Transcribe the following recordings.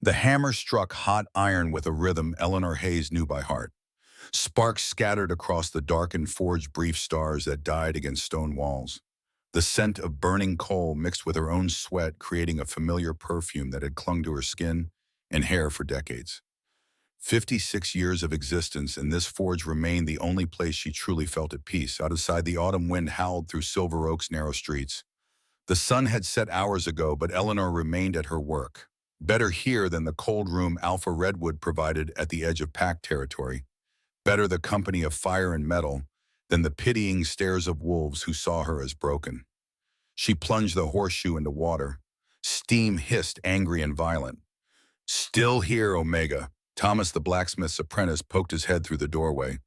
The hammer struck hot iron with a rhythm Eleanor Hayes knew by heart. Sparks scattered across the darkened forge brief stars that died against stone walls. The scent of burning coal mixed with her own sweat, creating a familiar perfume that had clung to her skin and hair for decades. 56 years of existence, and this forge remained the only place she truly felt at peace. Outside, the autumn wind howled through Silver Oak's narrow streets. The sun had set hours ago, but Eleanor remained at her work. Better here than the cold room Alpha Redwood provided at the edge of pack territory. Better the company of fire and metal than the pitying stares of wolves who saw her as broken. She plunged the horseshoe into water. Steam hissed, angry and violent. "Still here, Omega." Thomas, the blacksmith's apprentice, poked his head through the doorway.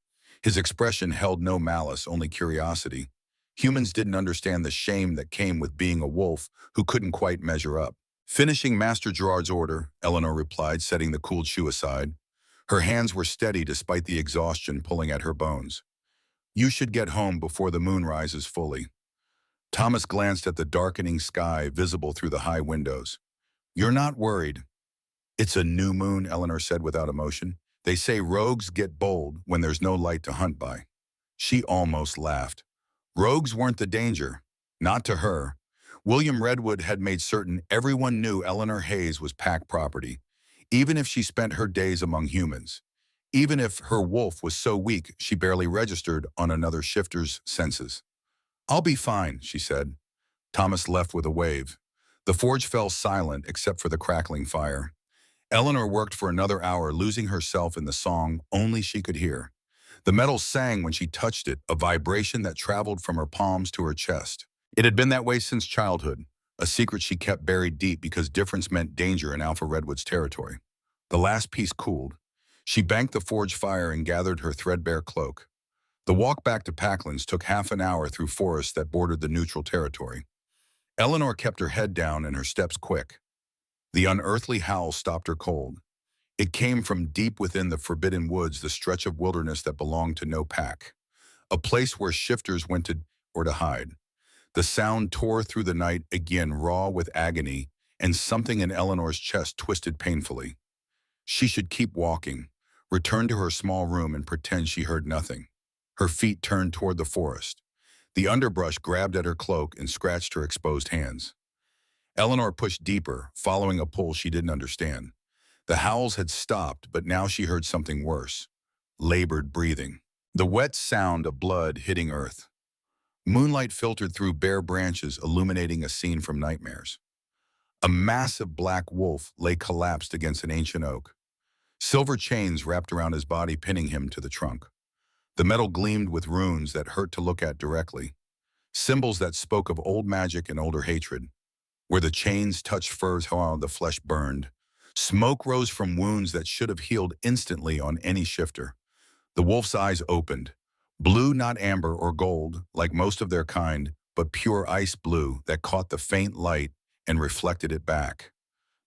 His expression held no malice, only curiosity. Humans didn't understand the shame that came with being a wolf who couldn't quite measure up. "Finishing Master Gerard's order," Eleanor replied, setting the cooled shoe aside. Her hands were steady despite the exhaustion pulling at her bones. "You should get home before the moon rises fully." Thomas glanced at the darkening sky visible through the high windows. "You're not worried?" "It's a new moon," Eleanor said without emotion. "They say rogues get bold when there's no light to hunt by." She almost laughed. Rogues weren't the danger. Not to her. William Redwood had made certain everyone knew Eleanor Hayes was pack property, even if she spent her days among humans. Even if her wolf was so weak she barely registered on another shifter's senses. "I'll be fine," she said. Thomas left with a wave. The forge fell silent except for the crackling fire. Eleanor worked for another hour, losing herself in the song only she could hear. The metal sang when she touched it, a vibration that traveled from her palms to her chest. It had been that way since childhood, a secret she kept buried deep because difference meant danger in Alpha Redwood's territory. The last piece cooled. She banked the forge fire and gathered her threadbare cloak. The walk back to Packlands took half an hour through forests that bordered the neutral territory. Eleanor kept her head down and her steps quick. The unearthly howl stopped her cold. It came from deep within the forbidden woods, the stretch of wilderness that belonged to no pack. A place where shifters went to or to hide. The sound tore through the night again, raw with agony, and something in Eleanor's chest twisted painfully. She should keep walking, return to her small room and pretend she heard nothing. Her feet turned toward the forest. The underbrush grabbed at her cloak and scratched her exposed hands. Eleanor pushed deeper, following a pull she didn't understand. The howls had stopped, but now she heard something worse. Labored breathing. The wet sound of blood hitting earth. Moonlight filtered through bare branches, illuminating a scene from nightmares. A massive black wolf lay collapsed against an ancient oak. Silver chains wrapped around his body, pinning him to the trunk. The metal gleamed with runes that hurt to look at directly. Symbols that spoke of old magic and older hatred. Where the chains touched furs, how the flesh burned. Smoke rose from wounds that should have healed instantly on any shifter. The wolf's eyes opened. Blue, not amber or gold, like most of their kind, but pure ice blue that caught the faint light and reflected it back.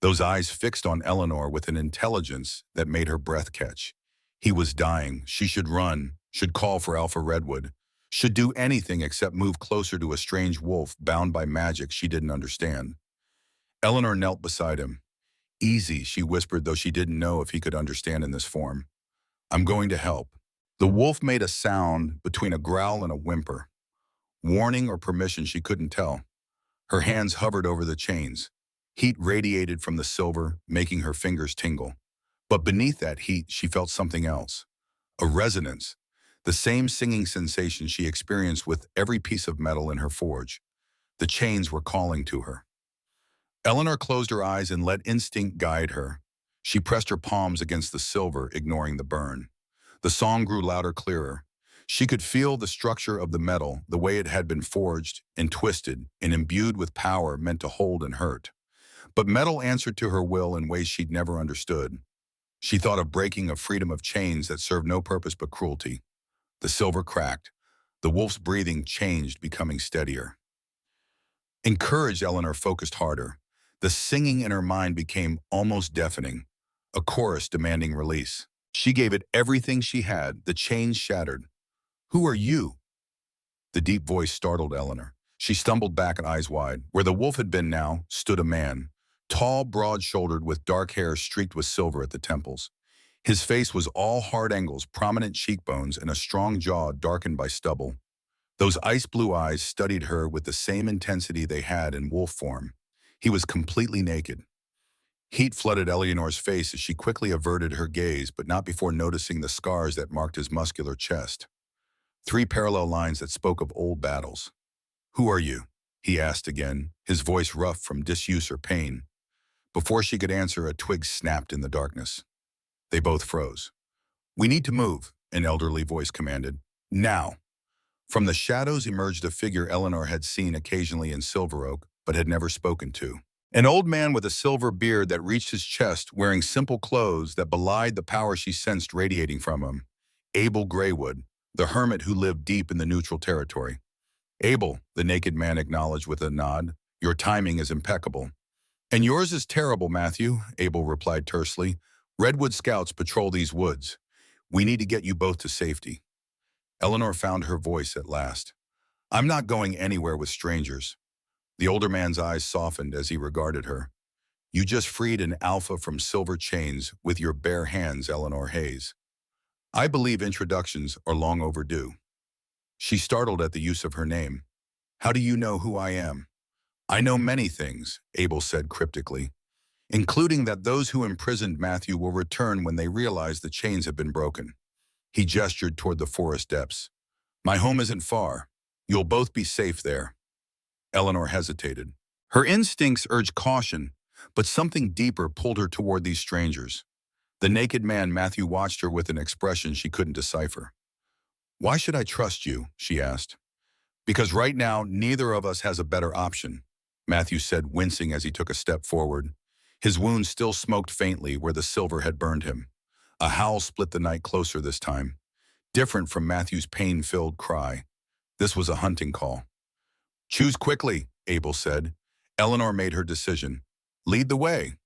Those eyes fixed on Eleanor with an intelligence that made her breath catch. He was dying. She should run, should call for Alpha Redwood, should do anything except move closer to a strange wolf bound by magic she didn't understand. Eleanor knelt beside him. "Easy," she whispered, though she didn't know if he could understand in this form. "I'm going to help." The wolf made a sound between a growl and a whimper. Warning or permission, she couldn't tell. Her hands hovered over the chains. Heat radiated from the silver, making her fingers tingle. But beneath that heat, she felt something else. A resonance. The same singing sensation she experienced with every piece of metal in her forge. The chains were calling to her. Eleanor closed her eyes and let instinct guide her. She pressed her palms against the silver, ignoring the burn. The song grew louder, clearer. She could feel the structure of the metal, the way it had been forged and twisted and imbued with power meant to hold and hurt. But metal answered to her will in ways she'd never understood. She thought of breaking a freedom of chains that served no purpose but cruelty. The silver cracked. The wolf's breathing changed, becoming steadier. Encouraged, Eleanor focused harder. The singing in her mind became almost deafening, a chorus demanding release. She gave it everything she had. The chains shattered. "Who are you?" The deep voice startled Eleanor. She stumbled back, eyes wide. Where the wolf had been now stood a man, Tall, broad-shouldered, with dark hair streaked with silver at the temples. His face was all hard angles, prominent cheekbones, and a strong jaw darkened by stubble. Those ice-blue eyes studied her with the same intensity they had in wolf form. He was completely naked. Heat flooded Eleanor's face as she quickly averted her gaze, but not before noticing the scars that marked his muscular chest. Three parallel lines that spoke of old battles. "Who are you?" he asked again, his voice rough from disuse or pain. Before she could answer, a twig snapped in the darkness. They both froze. "We need to move," an elderly voice commanded. "Now." From the shadows emerged a figure Eleanor had seen occasionally in Silver Oak, but had never spoken to. An old man with a silver beard that reached his chest, wearing simple clothes that belied the power she sensed radiating from him. Abel Greywood, the hermit who lived deep in the neutral territory. "Abel," the naked man acknowledged with a nod, "your timing is impeccable." "And yours is terrible, Matthew," Abel replied tersely. "Redwood scouts patrol these woods. We need to get you both to safety." Eleanor found her voice at last. "I'm not going anywhere with strangers." The older man's eyes softened as he regarded her. "You just freed an alpha from silver chains with your bare hands, Eleanor Hayes. I believe introductions are long overdue." She startled at the use of her name. "How do you know who I am?" "I know many things," Abel said cryptically, "including that those who imprisoned Matthew will return when they realize the chains have been broken." He gestured toward the forest depths. "My home isn't far. You'll both be safe there." Eleanor hesitated. Her instincts urged caution, but something deeper pulled her toward these strangers. The naked man Matthew watched her with an expression she couldn't decipher. "Why should I trust you?" she asked. "Because right now, neither of us has a better option," Matthew said, wincing as he took a step forward. His wound still smoked faintly where the silver had burned him. A howl split the night closer this time, different from Matthew's pain-filled cry. This was a hunting call. "Choose quickly," Abel said. Eleanor made her decision. "Lead the way."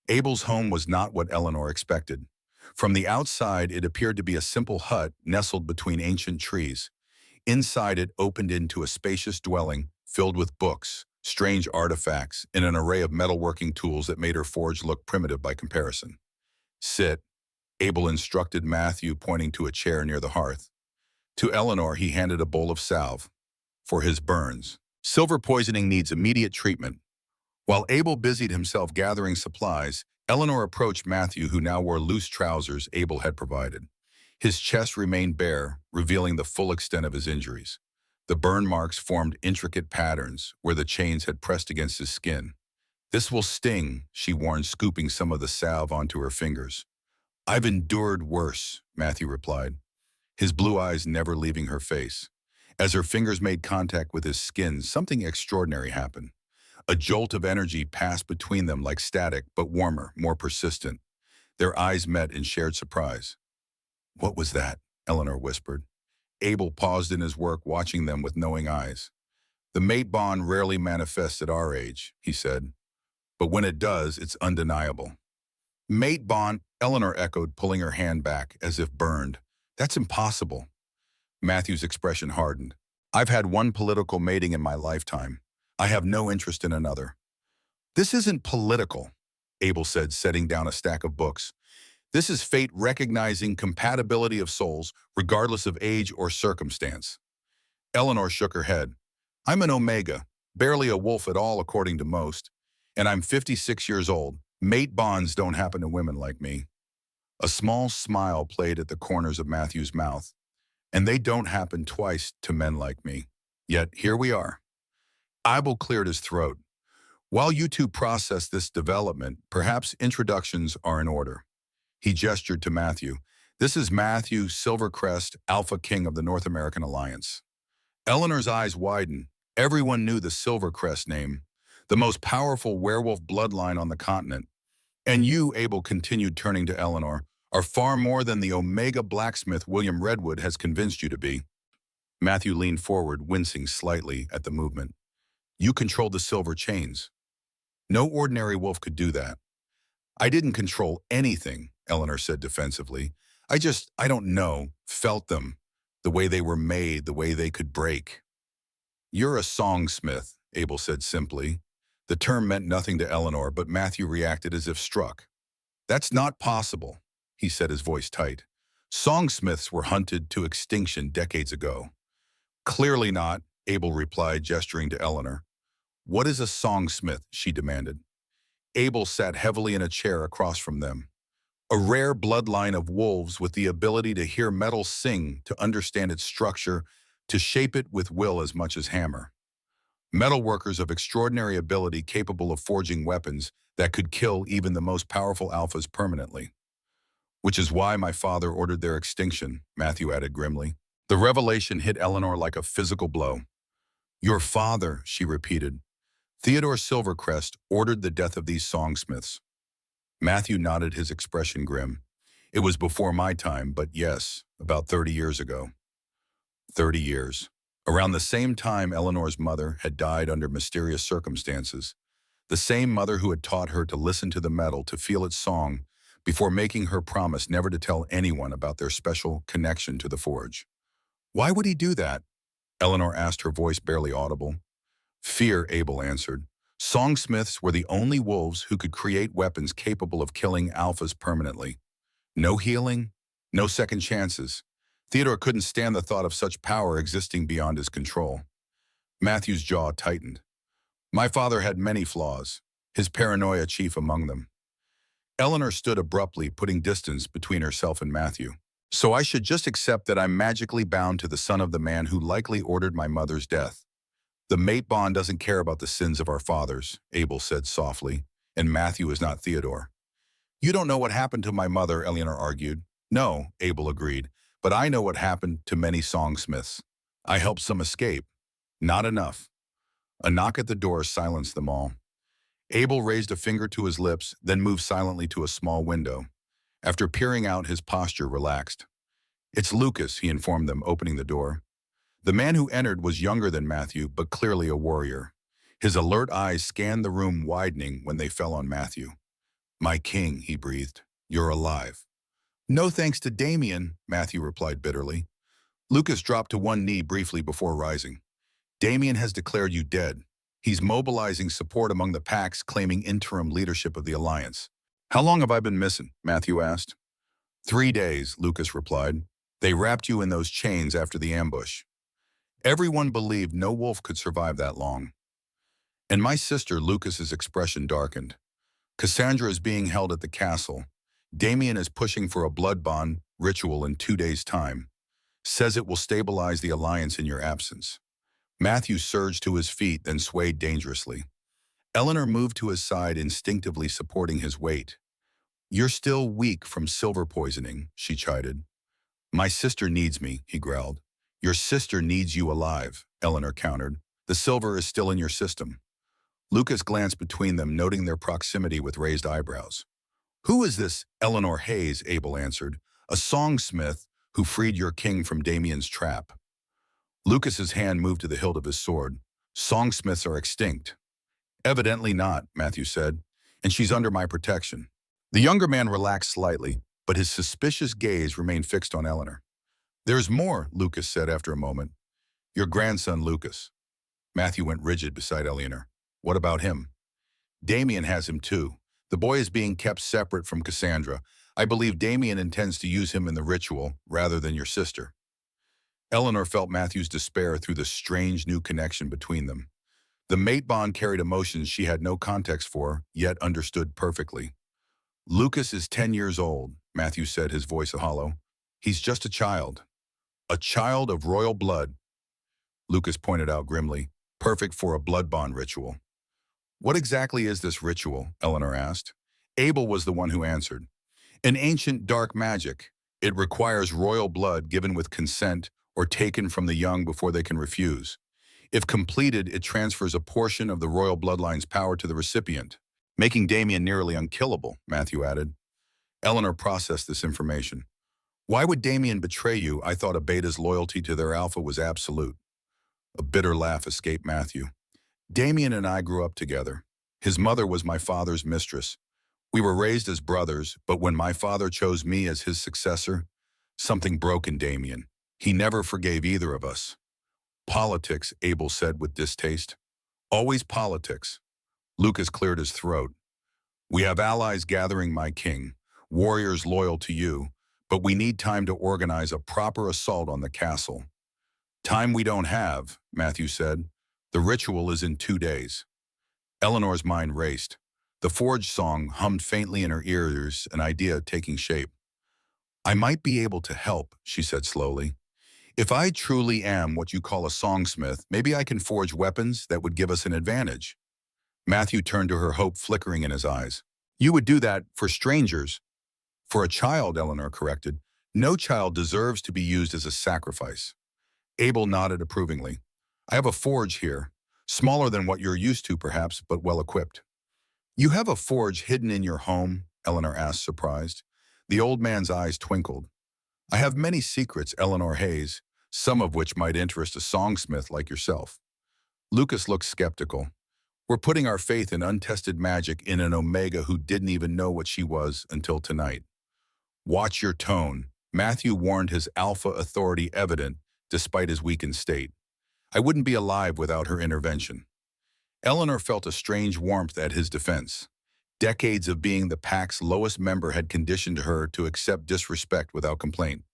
Abel's home was not what Eleanor expected. From the outside, it appeared to be a simple hut nestled between ancient trees. Inside it opened into a spacious dwelling filled with books, strange artifacts, and an array of metalworking tools that made her forge look primitive by comparison. "Sit," Abel instructed Matthew, pointing to a chair near the hearth. To Eleanor, he handed a bowl of salve. "For his burns. Silver poisoning needs immediate treatment." While Abel busied himself gathering supplies, Eleanor approached Matthew, who now wore loose trousers Abel had provided. His chest remained bare, revealing the full extent of his injuries. The burn marks formed intricate patterns where the chains had pressed against his skin. "This will sting," she warned, scooping some of the salve onto her fingers. "I've endured worse," Matthew replied, his blue eyes never leaving her face. As her fingers made contact with his skin, something extraordinary happened. A jolt of energy passed between them like static, but warmer, more persistent. Their eyes met in shared surprise. "What was that?" Eleanor whispered. Abel paused in his work, watching them with knowing eyes. "The mate bond rarely manifests at our age," he said. "But when it does, it's undeniable." "Mate bond," Eleanor echoed, pulling her hand back, as if burned. "That's impossible." Matthew's expression hardened. "I've had one political mating in my lifetime. I have no interest in another." "This isn't political," Abel said, setting down a stack of books. "This is fate recognizing compatibility of souls, regardless of age or circumstance." Eleanor shook her head. "I'm an Omega, barely a wolf at all according to most, and I'm 56 years old. Mate bonds don't happen to women like me." A small smile played at the corners of Matthew's mouth. "And they don't happen twice to men like me. Yet here we are." Abel cleared his throat. "While you two process this development, perhaps introductions are in order." He gestured to Matthew. "This is Matthew Silvercrest, Alpha King of the North American Alliance." Eleanor's eyes widened. Everyone knew the Silvercrest name, the most powerful werewolf bloodline on the continent. "And you," Abel continued, turning to Eleanor, "are far more than the Omega blacksmith William Redwood has convinced you to be." Matthew leaned forward, wincing slightly at the movement. "You control the silver chains." "No ordinary wolf could do that." "I didn't control anything," Eleanor said defensively. I don't know, felt them, the way they were made, the way they could break." "You're a songsmith," Abel said simply. The term meant nothing to Eleanor, but Matthew reacted as if struck. "That's not possible," he said, his voice tight. "Songsmiths were hunted to extinction decades ago." "Clearly not," Abel replied, gesturing to Eleanor. "What is a songsmith?" she demanded. Abel sat heavily in a chair across from them. "A rare bloodline of wolves with the ability to hear metal sing, to understand its structure, to shape it with will as much as hammer. Metalworkers of extraordinary ability capable of forging weapons that could kill even the most powerful alphas permanently. Which is why my father ordered their extinction," Matthew added grimly. The revelation hit Eleanor like a physical blow. "Your father," she repeated. "Theodore Silvercrest ordered the death of these songsmiths." Matthew nodded, his expression grim. "It was before my time, but yes, about 30 years ago." 30 years. Around the same time Eleanor's mother had died under mysterious circumstances, the same mother who had taught her to listen to the metal, to feel its song, before making her promise never to tell anyone about their special connection to the forge. "Why would he do that?" Eleanor asked, her voice barely audible. "Fear," Abel answered. "Songsmiths were the only wolves who could create weapons capable of killing alphas permanently. No healing, no second chances. Theodore couldn't stand the thought of such power existing beyond his control." Matthew's jaw tightened. "My father had many flaws, his paranoia chief among them." Eleanor stood abruptly, putting distance between herself and Matthew. "So I should just accept that I'm magically bound to the son of the man who likely ordered my mother's death." "The mate bond doesn't care about the sins of our fathers," Abel said softly, "and Matthew is not Theodore." "You don't know what happened to my mother," Eleanor argued. "No," Abel agreed, "but I know what happened to many songsmiths. I helped some escape. Not enough." A knock at the door silenced them all. Abel raised a finger to his lips, then moved silently to a small window. After peering out, his posture relaxed. "It's Lucas," he informed them, opening the door. The man who entered was younger than Matthew, but clearly a warrior. His alert eyes scanned the room, widening when they fell on Matthew. "My king," he breathed, "you're alive." "No thanks to Damien," Matthew replied bitterly. Lucas dropped to one knee briefly before rising. "Damien has declared you dead. He's mobilizing support among the packs, claiming interim leadership of the Alliance." "How long have I been missing?" Matthew asked. 3 days, Lucas replied. "They wrapped you in those chains after the ambush. Everyone believed no wolf could survive that long." "And my sister," Lucas's expression darkened. "Cassandra is being held at the castle. Damien is pushing for a blood bond ritual in 2 days' time. Says it will stabilize the Alliance in your absence." Matthew surged to his feet, then swayed dangerously. Eleanor moved to his side, instinctively supporting his weight. "You're still weak from silver poisoning," she chided. "My sister needs me," he growled. "Your sister needs you alive," Eleanor countered. "The silver is still in your system." Lucas glanced between them, noting their proximity with raised eyebrows. "Who is this Eleanor Hayes?" Abel answered. "A songsmith who freed your king from Damien's trap." Lucas's hand moved to the hilt of his sword. "Songsmiths are extinct." "Evidently not," Matthew said, "and she's under my protection." The younger man relaxed slightly, but his suspicious gaze remained fixed on Eleanor. "There's more," Lucas said after a moment. "Your grandson, Lucas." Matthew went rigid beside Eleanor. "What about him?" "Damien has him too. The boy is being kept separate from Cassandra. I believe Damien intends to use him in the ritual, rather than your sister." Eleanor felt Matthew's despair through the strange new connection between them. The mate bond carried emotions she had no context for, yet understood perfectly. "Lucas is 10 years old," Matthew said, his voice hollow. "He's just a child. A child of royal blood," Lucas pointed out grimly, "perfect for a blood bond ritual." "What exactly is this ritual?" Eleanor asked. Abel was the one who answered. "An ancient dark magic. It requires royal blood given with consent or taken from the young before they can refuse. If completed, it transfers a portion of the royal bloodline's power to the recipient, making Damien nearly unkillable," Matthew added. Eleanor processed this information. "Why would Damien betray you? I thought a beta's loyalty to their alpha was absolute." A bitter laugh escaped Matthew. "Damien and I grew up together. His mother was my father's mistress. We were raised as brothers, but when my father chose me as his successor, something broke in Damien. He never forgave either of us." "Politics," Abel said with distaste. "Always politics." Lucas cleared his throat. We have allies gathering, my king, warriors loyal to you, but we need time to organize a proper assault on the castle. Time we don't have, Matthew said. The ritual is in 2 days. Eleanor's mind raced. The forge song hummed faintly in her ears, an idea taking shape. I might be able to help, she said slowly. If I truly am what you call a songsmith, maybe I can forge weapons that would give us an advantage. Matthew turned to her, hope flickering in his eyes. You would do that for strangers. For a child, Eleanor corrected. No child deserves to be used as a sacrifice. Abel nodded approvingly. I have a forge here, smaller than what you're used to perhaps, but well equipped. You have a forge hidden in your home? Eleanor asked, surprised. The old man's eyes twinkled. I have many secrets, Eleanor Hayes, some of which might interest a songsmith like yourself. Lucas looked skeptical. We're putting our faith in untested magic in an Omega who didn't even know what she was until tonight. Watch your tone. Matthew warned, his alpha authority evident despite his weakened state. I wouldn't be alive without her intervention. Eleanor felt a strange warmth at his defense. Decades of being the pack's lowest member had conditioned her to accept disrespect without complaint.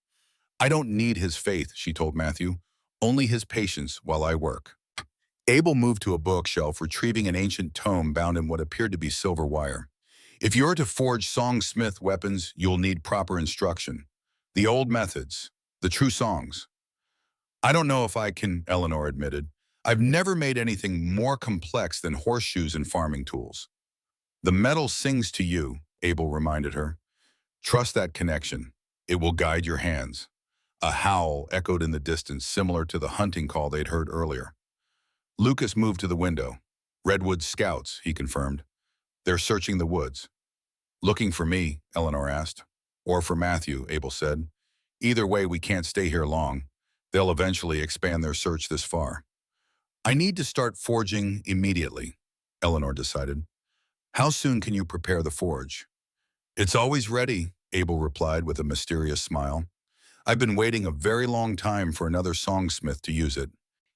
I don't need his faith, she told Matthew, only his patience while I work. Abel moved to a bookshelf, retrieving an ancient tome bound in what appeared to be silver wire. If you're to forge Songsmith weapons, you'll need proper instruction. The old methods, the true songs. I don't know if I can, Eleanor admitted. I've never made anything more complex than horseshoes and farming tools. The metal sings to you, Abel reminded her. Trust that connection. It will guide your hands. A howl echoed in the distance, similar to the hunting call they'd heard earlier. Lucas moved to the window. Redwood scouts, he confirmed. They're searching the woods. Looking for me, Eleanor asked. Or for Matthew, Abel said. Either way, we can't stay here long. They'll eventually expand their search this far. I need to start forging immediately, Eleanor decided. How soon can you prepare the forge? It's always ready, Abel replied with a mysterious smile. I've been waiting a very long time for another songsmith to use it.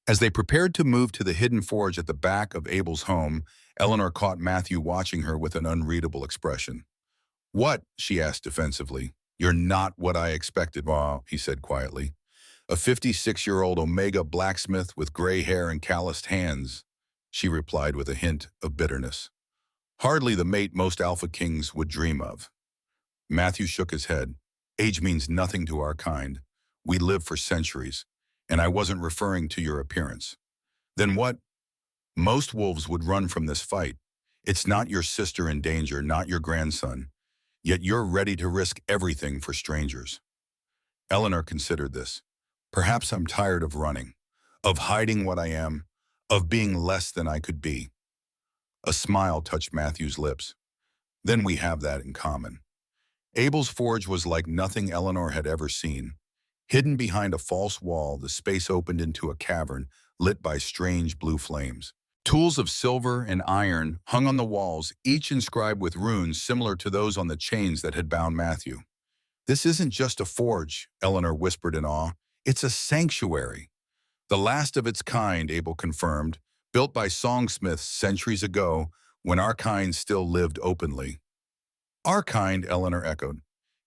As they prepared to move to the hidden forge at the back of Abel's home, Eleanor caught Matthew watching her with an unreadable expression. What? She asked defensively. You're not what I expected, Ma, he said quietly. A 56-year-old Omega blacksmith with gray hair and calloused hands, she replied with a hint of bitterness. Hardly the mate most Alpha Kings would dream of. Matthew shook his head. Age means nothing to our kind. We live for centuries, and I wasn't referring to your appearance. Then what? Most wolves would run from this fight. It's not your sister in danger, not your grandson. Yet you're ready to risk everything for strangers. Eleanor considered this. Perhaps I'm tired of running, of hiding what I am, of being less than I could be. A smile touched Matthew's lips. Then we have that in common. Abel's forge was like nothing Eleanor had ever seen. Hidden behind a false wall, the space opened into a cavern lit by strange blue flames. Tools of silver and iron hung on the walls, each inscribed with runes similar to those on the chains that had bound Matthew. This isn't just a forge, Eleanor whispered in awe. It's a sanctuary. The last of its kind, Abel confirmed, built by songsmiths centuries ago when our kind still lived openly. Our kind, Eleanor echoed.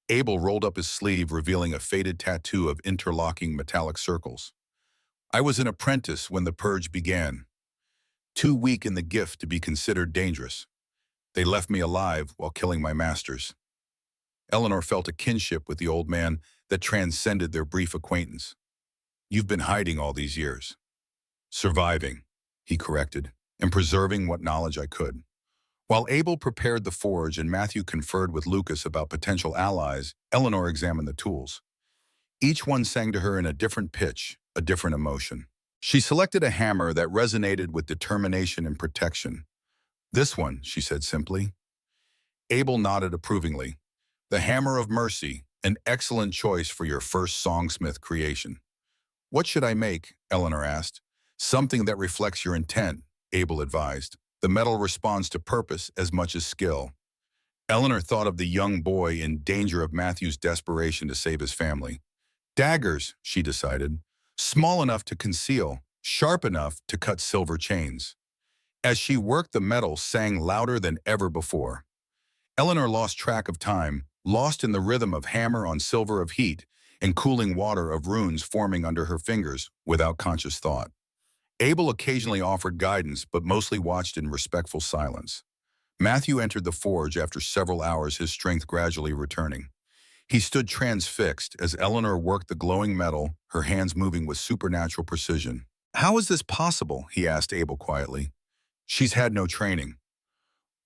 Abel rolled up his sleeve, revealing a faded tattoo of interlocking metallic circles. I was an apprentice when the purge began. Too weak in the gift to be considered dangerous. They left me alive while killing my masters. Eleanor felt a kinship with the old man that transcended their brief acquaintance. You've been hiding all these years. Surviving, he corrected, and preserving what knowledge I could. While Abel prepared the forge and Matthew conferred with Lucas about potential allies, Eleanor examined the tools. Each one sang to her in a different pitch, a different emotion. She selected a hammer that resonated with determination and protection. This one, she said simply. Abel nodded approvingly. The Hammer of Mercy, an excellent choice for your first songsmith creation. What should I make? Eleanor asked. Something that reflects your intent, Abel advised. The metal responds to purpose as much as skill. Eleanor thought of the young boy in danger of Matthew's desperation to save his family. Daggers, she decided, small enough to conceal, sharp enough to cut silver chains. As she worked, the metal sang louder than ever before. Eleanor lost track of time, lost in the rhythm of hammer on silver of heat and cooling water of runes forming under her fingers without conscious thought. Abel occasionally offered guidance, but mostly watched in respectful silence. Matthew entered the forge after several hours, his strength gradually returning. He stood transfixed as Eleanor worked the glowing metal, her hands moving with supernatural precision. "How is this possible?" he asked Abel quietly. "She's had no training."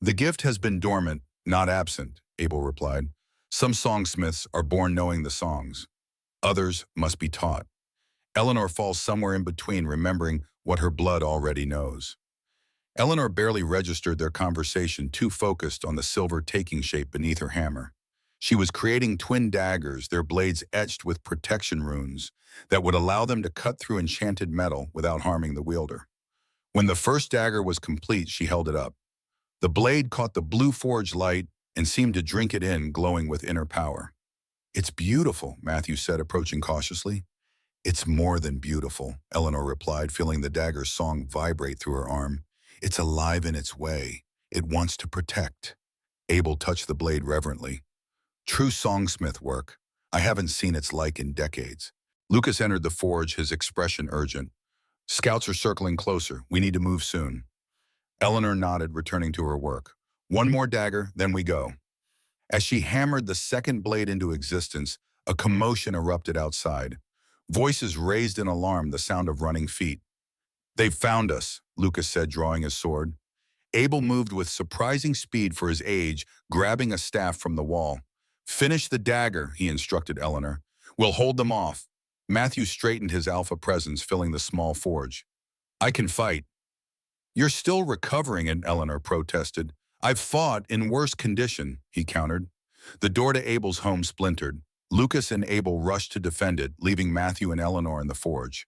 "The gift has been dormant, not absent," Abel replied. "Some songsmiths are born knowing the songs. Others must be taught." Eleanor falls somewhere in between, remembering what her blood already knows. Eleanor barely registered their conversation, too focused on the silver taking shape beneath her hammer. She was creating twin daggers, their blades etched with protection runes that would allow them to cut through enchanted metal without harming the wielder. When the first dagger was complete, she held it up. The blade caught the blue forge light and seemed to drink it in, glowing with inner power. "It's beautiful," Matthew said, approaching cautiously. "It's more than beautiful," Eleanor replied, feeling the dagger's song vibrate through her arm. "It's alive in its way. It wants to protect." Abel touched the blade reverently. "True songsmith work. I haven't seen its like in decades." Lucas entered the forge, his expression urgent. "Scouts are circling closer. We need to move soon." Eleanor nodded, returning to her work. "One more dagger, then we go." As she hammered the second blade into existence, a commotion erupted outside. Voices raised in alarm, the sound of running feet. "They've found us," Lucas said, drawing his sword. Abel moved with surprising speed for his age, grabbing a staff from the wall. "Finish the dagger," he instructed Eleanor. "We'll hold them off." Matthew straightened his alpha presence, filling the small forge. "I can fight." "You're still recovering," and Eleanor protested. "I've fought in worse condition," he countered. The door to Abel's home splintered. Lucas and Abel rushed to defend it, leaving Matthew and Eleanor in the forge.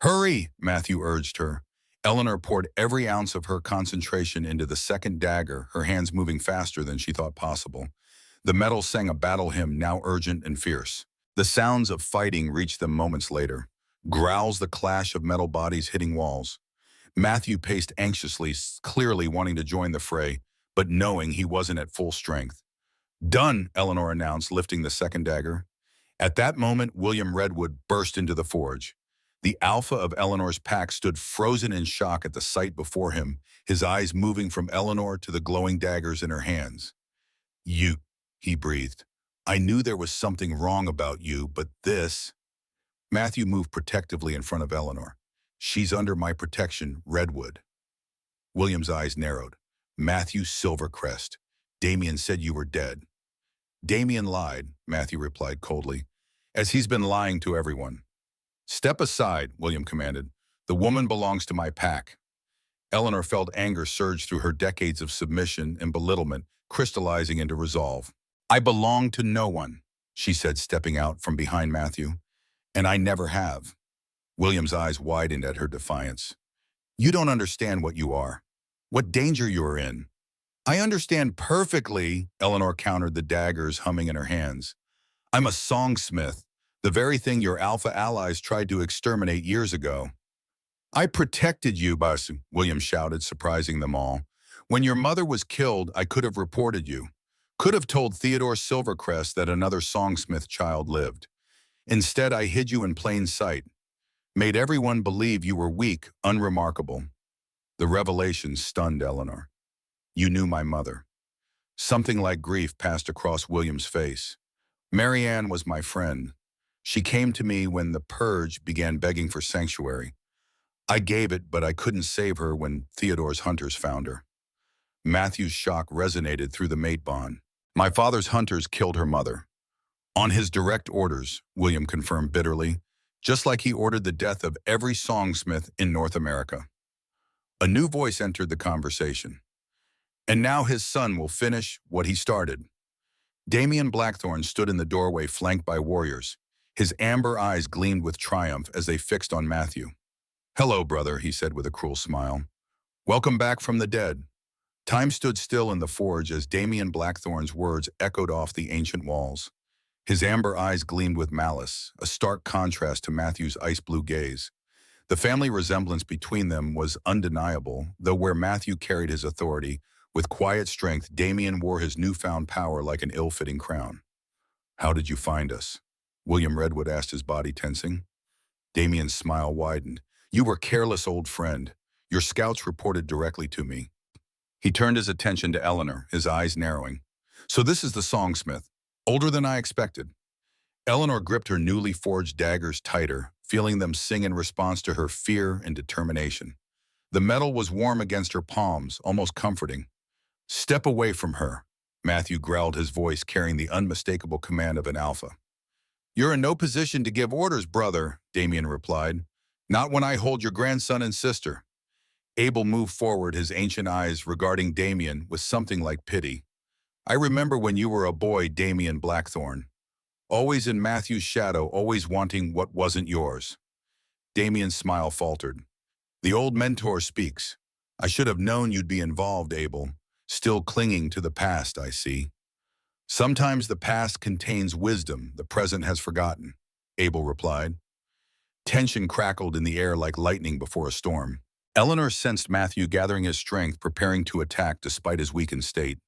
"Hurry," Matthew urged her. Eleanor poured every ounce of her concentration into the second dagger, her hands moving faster than she thought possible. The metal sang a battle hymn, now urgent and fierce. The sounds of fighting reached them moments later. Growls, the clash of metal bodies hitting walls. Matthew paced anxiously, clearly wanting to join the fray, but knowing he wasn't at full strength. "Done," Eleanor announced, lifting the second dagger. At that moment, William Redwood burst into the forge. The alpha of Eleanor's pack stood frozen in shock at the sight before him, his eyes moving from Eleanor to the glowing daggers in her hands. "You," he breathed. "I knew there was something wrong about you, but this—" Matthew moved protectively in front of Eleanor. "She's under my protection, Redwood." William's eyes narrowed. "Matthew Silvercrest. Damien said you were dead." "Damien lied," Matthew replied coldly, "as he's been lying to everyone." "Step aside," William commanded. "The woman belongs to my pack." Eleanor felt anger surge through her, decades of submission and belittlement crystallizing into resolve. "I belong to no one," she said, stepping out from behind Matthew. "And I never have." William's eyes widened at her defiance. "You don't understand what you are, what danger you're in." "I understand perfectly," Eleanor countered, the daggers humming in her hands. "I'm a songsmith, the very thing your alpha allies tried to exterminate years ago." "I protected you, Basu," William shouted, surprising them all. "When your mother was killed, I could have reported you. Could have told Theodore Silvercrest that another songsmith child lived. Instead, I hid you in plain sight. Made everyone believe you were weak, unremarkable." The revelation stunned Eleanor. "You knew my mother." Something like grief passed across William's face. "Marianne was my friend. She came to me when the purge began, begging for sanctuary. I gave it, but I couldn't save her when Theodore's hunters found her." Matthew's shock resonated through the mate bond. "My father's hunters killed her mother." "On his direct orders," William confirmed bitterly, "just like he ordered the death of every songsmith in North America." A new voice entered the conversation. "And now his son will finish what he started." Damien Blackthorne stood in the doorway, flanked by warriors. His amber eyes gleamed with triumph as they fixed on Matthew. "Hello, brother," he said with a cruel smile. "Welcome back from the dead." Time stood still in the forge as Damien Blackthorne's words echoed off the ancient walls. His amber eyes gleamed with malice, a stark contrast to Matthew's ice-blue gaze. The family resemblance between them was undeniable, though where Matthew carried his authority, with quiet strength, Damien wore his newfound power like an ill-fitting crown. "How did you find us?" William Redwood asked, his body tensing. Damien's smile widened. "You were careless, old friend. Your scouts reported directly to me." He turned his attention to Eleanor, his eyes narrowing. "So this is the Songsmith. Older than I expected." Eleanor gripped her newly forged daggers tighter, feeling them sing in response to her fear and determination. The metal was warm against her palms, almost comforting. "Step away from her," Matthew growled, his voice carrying the unmistakable command of an alpha. "You're in no position to give orders, brother," Damien replied. "Not when I hold your grandson and sister." Abel moved forward, his ancient eyes regarding Damien with something like pity. "I remember when you were a boy, Damien Blackthorn. Always in Matthew's shadow, always wanting what wasn't yours." Damien's smile faltered. "The old mentor speaks. I should have known you'd be involved, Abel. Still clinging to the past, I see." "Sometimes the past contains wisdom the present has forgotten," Abel replied. Tension crackled in the air like lightning before a storm. Eleanor sensed Matthew gathering his strength, preparing to attack despite his weakened state.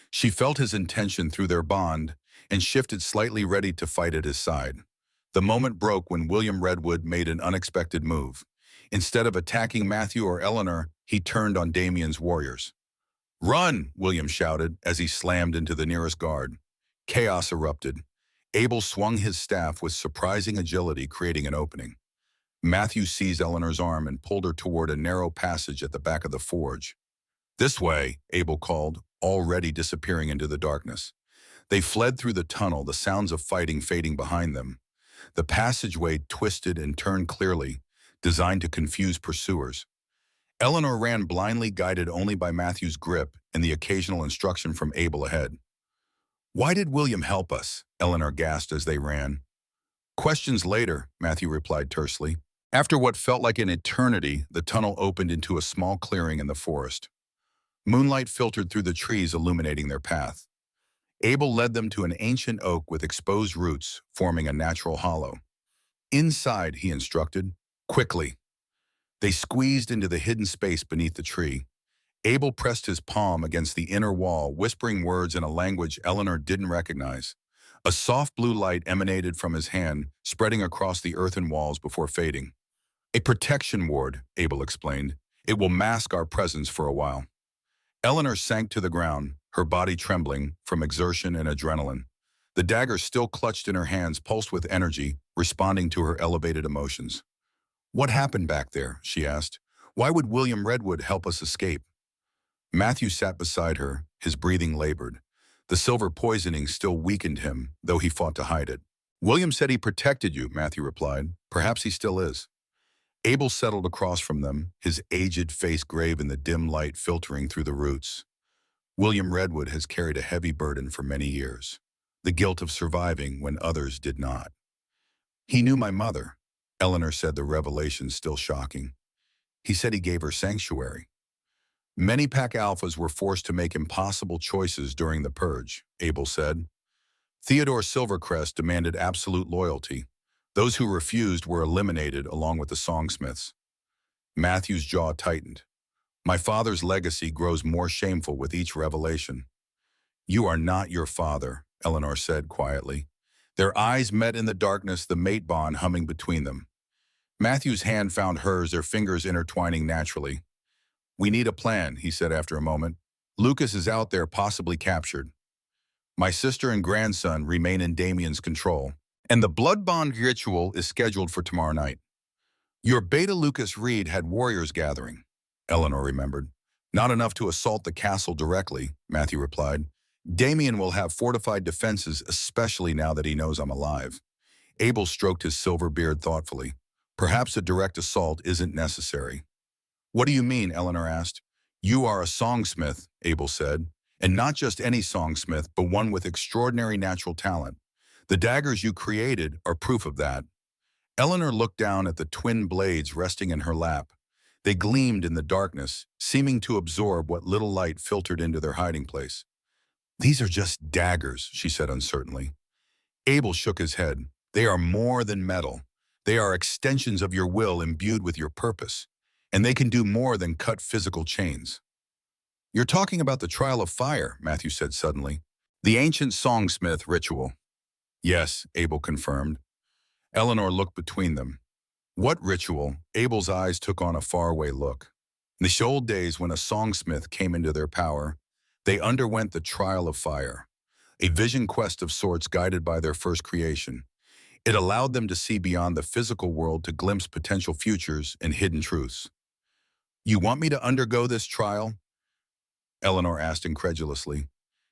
She felt his intention through their bond and shifted slightly, ready to fight at his side. The moment broke when William Redwood made an unexpected move. Instead of attacking Matthew or Eleanor, he turned on Damien's warriors. "Run!" William shouted as he slammed into the nearest guard. Chaos erupted. Abel swung his staff with surprising agility, creating an opening. Matthew seized Eleanor's arm and pulled her toward a narrow passage at the back of the forge. "This way," Abel called, already disappearing into the darkness. They fled through the tunnel, the sounds of fighting fading behind them. The passageway twisted and turned clearly, designed to confuse pursuers. Eleanor ran blindly, guided only by Matthew's grip and the occasional instruction from Abel ahead. "Why did William help us?" Eleanor gasped as they ran. "Questions later," Matthew replied tersely. After what felt like an eternity, the tunnel opened into a small clearing in the forest. Moonlight filtered through the trees, illuminating their path. Abel led them to an ancient oak with exposed roots, forming a natural hollow. "Inside," he instructed. "Quickly." They squeezed into the hidden space beneath the tree. Abel pressed his palm against the inner wall, whispering words in a language Eleanor didn't recognize. A soft blue light emanated from his hand, spreading across the earthen walls before fading. "A protection ward," Abel explained. "It will mask our presence for a while." Eleanor sank to the ground, her body trembling from exertion and adrenaline. The dagger still clutched in her hands pulsed with energy, responding to her elevated emotions. "What happened back there?" she asked. "Why would William Redwood help us escape?" Matthew sat beside her, his breathing labored. The silver poisoning still weakened him, though he fought to hide it. "William said he protected you," Matthew replied. "Perhaps he still is." Abel settled across from them, his aged face grave in the dim light filtering through the roots. "William Redwood has carried a heavy burden for many years, the guilt of surviving when others did not. He knew my mother," Eleanor said, the revelation still shocking. "He said he gave her sanctuary." "Many pack alphas were forced to make impossible choices during the purge," Abel said. "Theodore Silvercrest demanded absolute loyalty. Those who refused were eliminated along with the Songsmiths." Matthew's jaw tightened. "My father's legacy grows more shameful with each revelation." "You are not your father," Eleanor said quietly. Their eyes met in the darkness, the mate bond humming between them. Matthew's hand found hers, their fingers intertwining naturally. "We need a plan," he said after a moment. "Lucas is out there, possibly captured. My sister and grandson remain in Damien's control, and the blood bond ritual is scheduled for tomorrow night." "Your beta Lucas Reed had warriors gathering," Eleanor remembered. "Not enough to assault the castle directly," Matthew replied. "Damien will have fortified defenses, especially now that he knows I'm alive." Abel stroked his silver beard thoughtfully. "Perhaps a direct assault isn't necessary." "What do you mean?" Eleanor asked. "You are a songsmith," Abel said. "And not just any songsmith, but one with extraordinary natural talent. The daggers you created are proof of that." Eleanor looked down at the twin blades resting in her lap. They gleamed in the darkness, seeming to absorb what little light filtered into their hiding place. "These are just daggers," she said uncertainly. Abel shook his head. "They are more than metal. They are extensions of your will imbued with your purpose, and they can do more than cut physical chains. You're talking about the trial of fire, Matthew said suddenly. The ancient Songsmith ritual. Yes, Abel confirmed. Eleanor looked between them. What ritual? Abel's eyes took on a faraway look. In the old days when a songsmith came into their power, they underwent the trial of fire, a vision quest of sorts guided by their first creation. It allowed them to see beyond the physical world to glimpse potential futures and hidden truths. You want me to undergo this trial? Eleanor asked incredulously.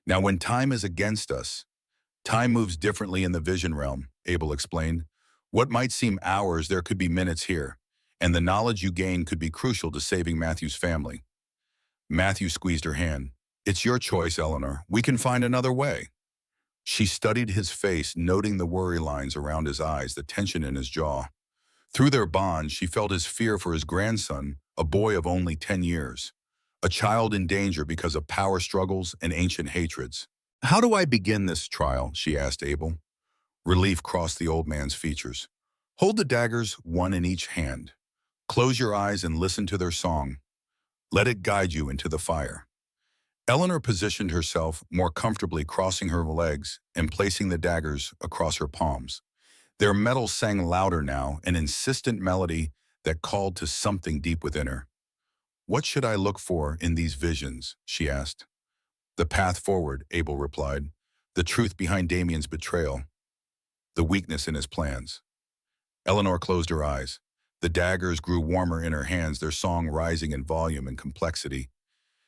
Now when time is against us, time moves differently in the vision realm, Abel explained. What might seem hours, there could be minutes here, and the knowledge you gain could be crucial to saving Matthew's family. Matthew squeezed her hand. It's your choice, Eleanor. We can find another way. She studied his face, noting the worry lines around his eyes, the tension in his jaw. Through their bond, she felt his fear for his grandson, a boy of only 10 years, a child in danger because of power struggles and ancient hatreds. How do I begin this trial? She asked Abel. Relief crossed the old man's features. Hold the daggers, one in each hand. Close your eyes and listen to their song. Let it guide you into the fire. Eleanor positioned herself more comfortably, crossing her legs and placing the daggers across her palms. Their metal sang louder now, an insistent melody that called to something deep within her. What should I look for in these visions? She asked. The path forward, Abel replied. The truth behind Damien's betrayal. The weakness in his plans. Eleanor closed her eyes. The daggers grew warmer in her hands, their song rising in volume and complexity.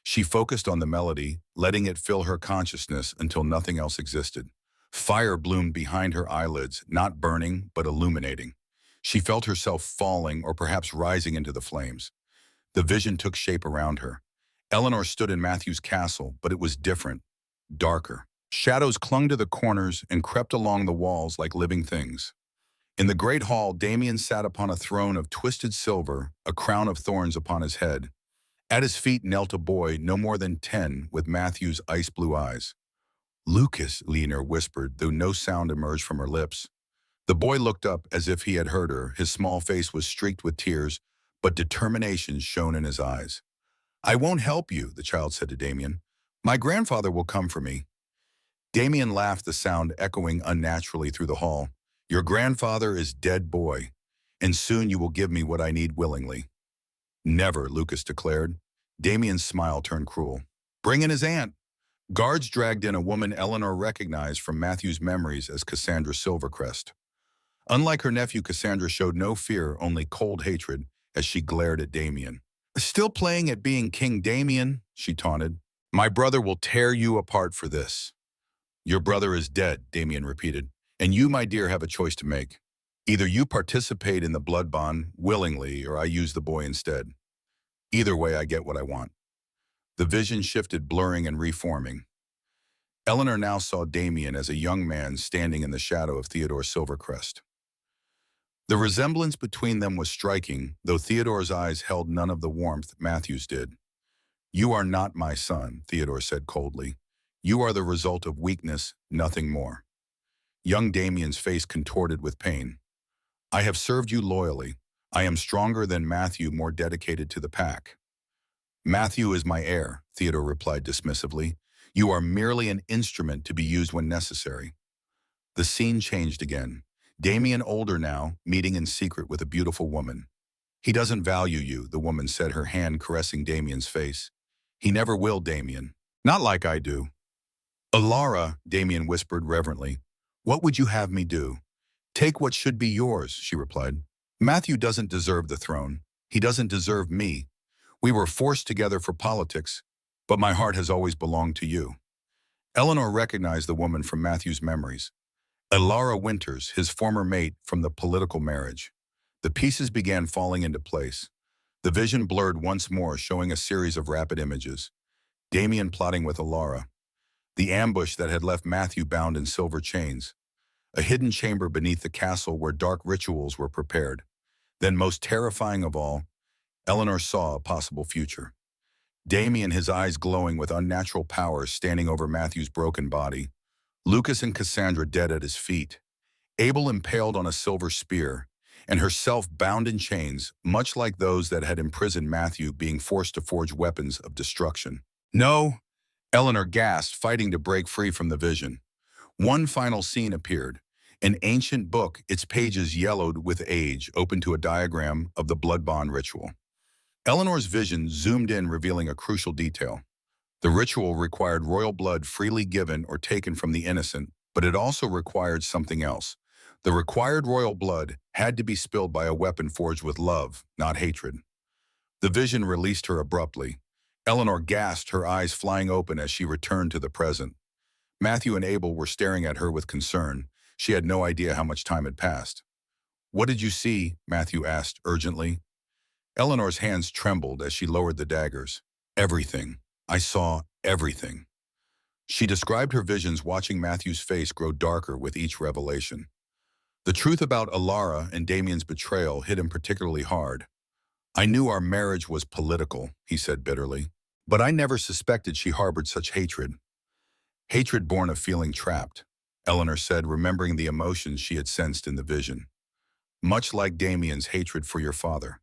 She focused on the melody, letting it fill her consciousness until nothing else existed. Fire bloomed behind her eyelids, not burning, but illuminating. She felt herself falling or perhaps rising into the flames. The vision took shape around her. Eleanor stood in Matthew's castle, but it was different, darker. Shadows clung to the corners and crept along the walls like living things. In the great hall, Damien sat upon a throne of twisted silver, a crown of thorns upon his head. At his feet knelt a boy no more than 10 with Matthew's ice-blue eyes. Lucas, Eleanor whispered, though no sound emerged from her lips. The boy looked up as if he had heard her. His small face was streaked with tears, but determination shone in his eyes. I won't help you, the child said to Damien. My grandfather will come for me. Damien laughed, the sound echoing unnaturally through the hall. Your grandfather is dead, boy, and soon you will give me what I need willingly. Never, Lucas declared. Damien's smile turned cruel. Bring in his aunt. Guards dragged in a woman Eleanor recognized from Matthew's memories as Cassandra Silvercrest. Unlike her nephew, Cassandra showed no fear, only cold hatred, as she glared at Damien. Still playing at being King Damien, she taunted. My brother will tear you apart for this. Your brother is dead, Damien repeated, and you, my dear, have a choice to make. Either you participate in the blood bond willingly, or I use the boy instead. Either way, I get what I want. The vision shifted, blurring and reforming. Eleanor now saw Damien as a young man standing in the shadow of Theodore Silvercrest. The resemblance between them was striking, though Theodore's eyes held none of the warmth Matthew's did. You are not my son, Theodore said coldly. You are the result of weakness, nothing more. Young Damien's face contorted with pain. I have served you loyally. I am stronger than Matthew, more dedicated to the pack. Matthew is my heir, Theodore replied dismissively. You are merely an instrument to be used when necessary. The scene changed again. Damien, older now, meeting in secret with a beautiful woman. He doesn't value you, the woman said, her hand caressing Damien's face. He never will, Damien. Not like I do. Alara, Damien whispered reverently. What would you have me do? Take what should be yours, she replied. Matthew doesn't deserve the throne. He doesn't deserve me. We were forced together for politics, but my heart has always belonged to you. Eleanor recognized the woman from Matthew's memories. Alara Winters, his former mate from the political marriage. The pieces began falling into place. The vision blurred once more, showing a series of rapid images. Damien plotting with Alara. The ambush that had left Matthew bound in silver chains. A hidden chamber beneath the castle where dark rituals were prepared. Then, most terrifying of all, Eleanor saw a possible future. Damien, his eyes glowing with unnatural power, standing over Matthew's broken body. Lucas and Cassandra dead at his feet. Abel impaled on a silver spear. and herself bound in chains, much like those that had imprisoned Matthew, being forced to forge weapons of destruction. No, Eleanor gasped, fighting to break free from the vision. One final scene appeared. An ancient book, its pages yellowed with age, open to a diagram of the blood bond ritual. Eleanor's vision zoomed in, revealing a crucial detail. The ritual required royal blood freely given or taken from the innocent, but it also required something else. The required royal blood had to be spilled by a weapon forged with love, not hatred. The vision released her abruptly. Eleanor gasped, her eyes flying open as she returned to the present. Matthew and Abel were staring at her with concern. She had no idea how much time had passed. "What did you see?" Matthew asked urgently. Eleanor's hands trembled as she lowered the daggers. "Everything. I saw everything." She described her visions, watching Matthew's face grow darker with each revelation. The truth about Alara and Damien's betrayal hit him particularly hard. "I knew our marriage was political," he said bitterly, "but I never suspected she harbored such hatred." "Hatred born of feeling trapped," Eleanor said, remembering the emotions she had sensed in the vision. "Much like Damien's hatred for your father."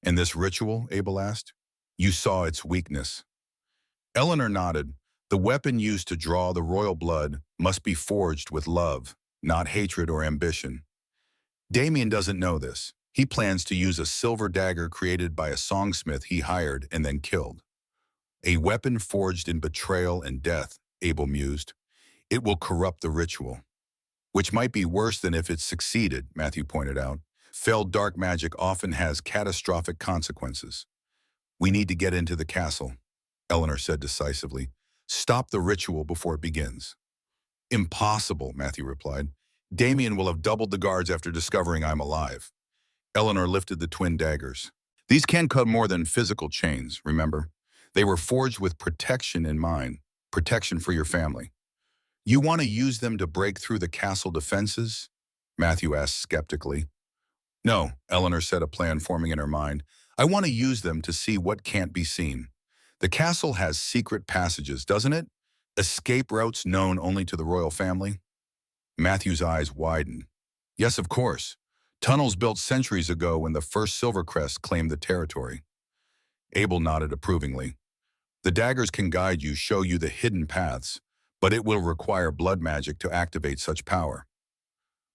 "And this ritual?" Abel asked. "You saw its weakness." Eleanor nodded. "The weapon used to draw the royal blood must be forged with love, not hatred or ambition. Damien doesn't know this. He plans to use a silver dagger created by a songsmith he hired and then killed. A weapon forged in betrayal and death," Abel mused. "It will corrupt the ritual." "Which might be worse than if it succeeded," Matthew pointed out. "Failed dark magic often has catastrophic consequences." "We need to get into the castle," Eleanor said decisively. "Stop the ritual before it begins." "Impossible," Matthew replied. "Damien will have doubled the guards after discovering I'm alive." Eleanor lifted the twin daggers. "These can cut more than physical chains, remember? They were forged with protection in mind, protection for your family." "You want to use them to break through the castle defenses?" Matthew asked skeptically. "No," Eleanor said, a plan forming in her mind. "I want to use them to see what can't be seen. The castle has secret passages, doesn't it? Escape routes known only to the royal family?" Matthew's eyes widened. "Yes, of course. Tunnels built centuries ago when the first Silvercrest claimed the territory." Abel nodded approvingly. "The daggers can guide you, show you the hidden paths, but it will require blood magic to activate such power."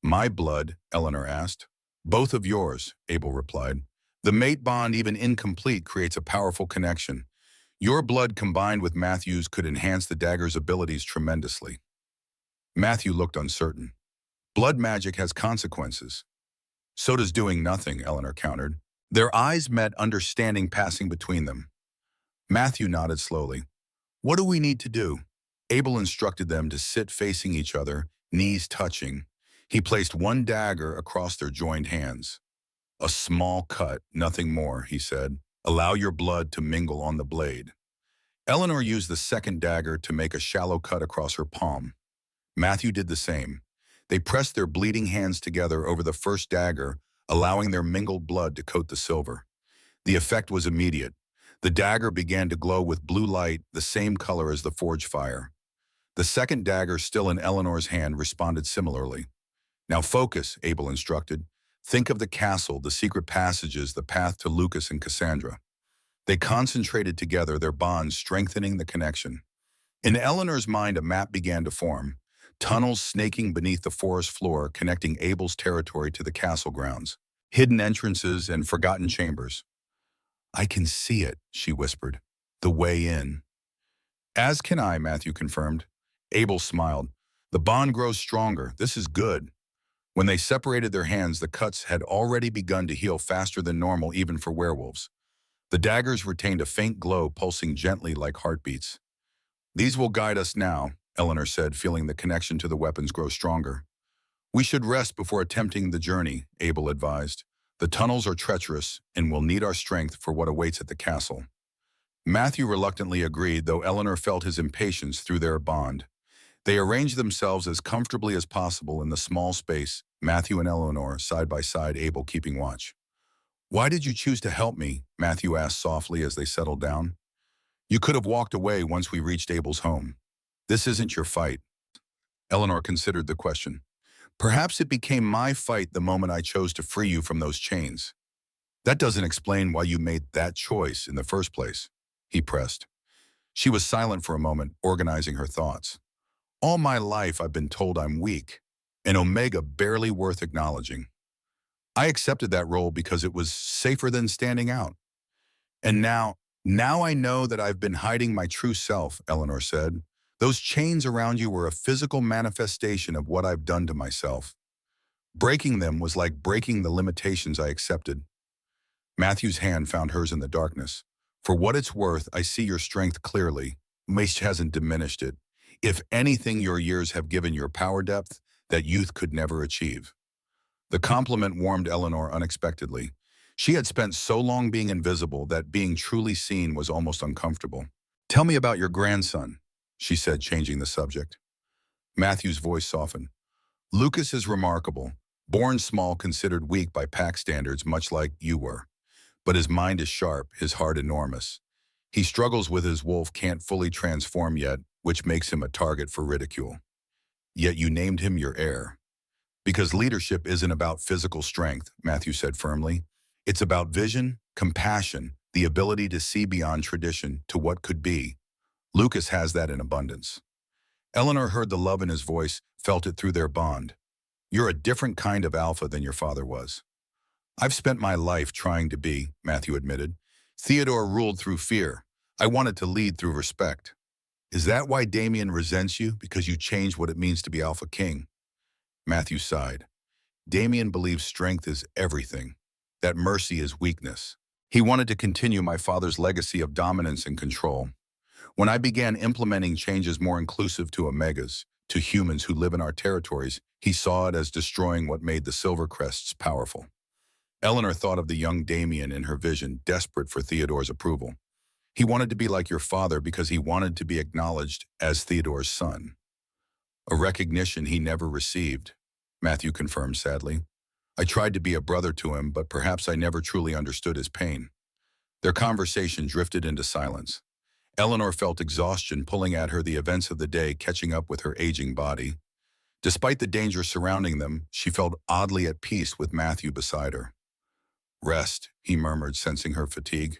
"My blood?" Eleanor asked. "Both of yours," Abel replied. "The mate bond, even incomplete, creates a powerful connection. Your blood combined with Matthew's could enhance the dagger's abilities tremendously." Matthew looked uncertain. "Blood magic has consequences." "So does doing nothing," Eleanor countered. Their eyes met, understanding passing between them. Matthew nodded slowly. "What do we need to do?" Abel instructed them to sit facing each other, knees touching. He placed one dagger across their joined hands. "A small cut, nothing more," he said. "Allow your blood to mingle on the blade." Eleanor used the second dagger to make a shallow cut across her palm. Matthew did the same. They pressed their bleeding hands together over the first dagger, allowing their mingled blood to coat the silver. The effect was immediate. The dagger began to glow with blue light, the same color as the forge fire. The second dagger, still in Eleanor's hand, responded similarly. "Now focus," Abel instructed. "Think of the castle, the secret passages, the path to Lucas and Cassandra." They concentrated together, their bonds strengthening the connection. In Eleanor's mind, a map began to form. Tunnels snaking beneath the forest floor, connecting Abel's territory to the castle grounds. Hidden entrances and forgotten chambers. "I can see it," she whispered. "The way in." "As can I," Matthew confirmed. Abel smiled. "The bond grows stronger. This is good." When they separated their hands, the cuts had already begun to heal faster than normal, even for werewolves. The daggers retained a faint glow, pulsing gently like heartbeats. "These will guide us now," Eleanor said, feeling the connection to the weapons grow stronger. "We should rest before attempting the journey," Abel advised. "The tunnels are treacherous, and we'll need our strength for what awaits at the castle." Matthew reluctantly agreed, though Eleanor felt his impatience through their bond. They arranged themselves as comfortably as possible in the small space, Matthew and Eleanor side by side, Abel keeping watch. "Why did you choose to help me?" Matthew asked softly as they settled down. "You could have walked away once we reached Abel's home. This isn't your fight." Eleanor considered the question. Perhaps it became my fight the moment I chose to free you from those chains. That doesn't explain why you made that choice in the first place, he pressed. She was silent for a moment, organizing her thoughts. All my life I've been told I'm weak, an omega barely worth acknowledging. I accepted that role because it was safer than standing out. And now I know that I've been hiding my true self, Eleanor said. Those chains around you were a physical manifestation of what I've done to myself. Breaking them was like breaking the limitations I accepted. Matthew's hand found hers in the darkness. For what it's worth, I see your strength clearly. Mace hasn't diminished it. If anything, your years have given your power depth that youth could never achieve. The compliment warmed Eleanor unexpectedly. She had spent so long being invisible that being truly seen was almost uncomfortable. Tell me about your grandson, she said, changing the subject. Matthew's voice softened. Lucas is remarkable. Born small, considered weak by pack standards, much like you were. But his mind is sharp, his heart enormous. He struggles with his wolf, can't fully transform yet, which makes him a target for ridicule. Yet you named him your heir. Because leadership isn't about physical strength, Matthew said firmly. It's about vision, compassion, the ability to see beyond tradition to what could be. Lucas has that in abundance. Eleanor heard the love in his voice, felt it through their bond. You're a different kind of alpha than your father was. I've spent my life trying to be, Matthew admitted. Theodore ruled through fear. I wanted to lead through respect. Is that why Damien resents you? Because you changed what it means to be Alpha King? Matthew sighed. Damien believes strength is everything, that mercy is weakness. He wanted to continue my father's legacy of dominance and control. When I began implementing changes more inclusive to Omegas, to humans who live in our territories, he saw it as destroying what made the Silvercrests powerful. Eleanor thought of the young Damien in her vision, desperate for Theodore's approval. He wanted to be like your father because he wanted to be acknowledged as Theodore's son. A recognition he never received, Matthew confirmed sadly. I tried to be a brother to him, but perhaps I never truly understood his pain. Their conversation drifted into silence. Eleanor felt exhaustion pulling at her, the events of the day catching up with her aging body. Despite the danger surrounding them, she felt oddly at peace with Matthew beside her. Rest, he murmured, sensing her fatigue.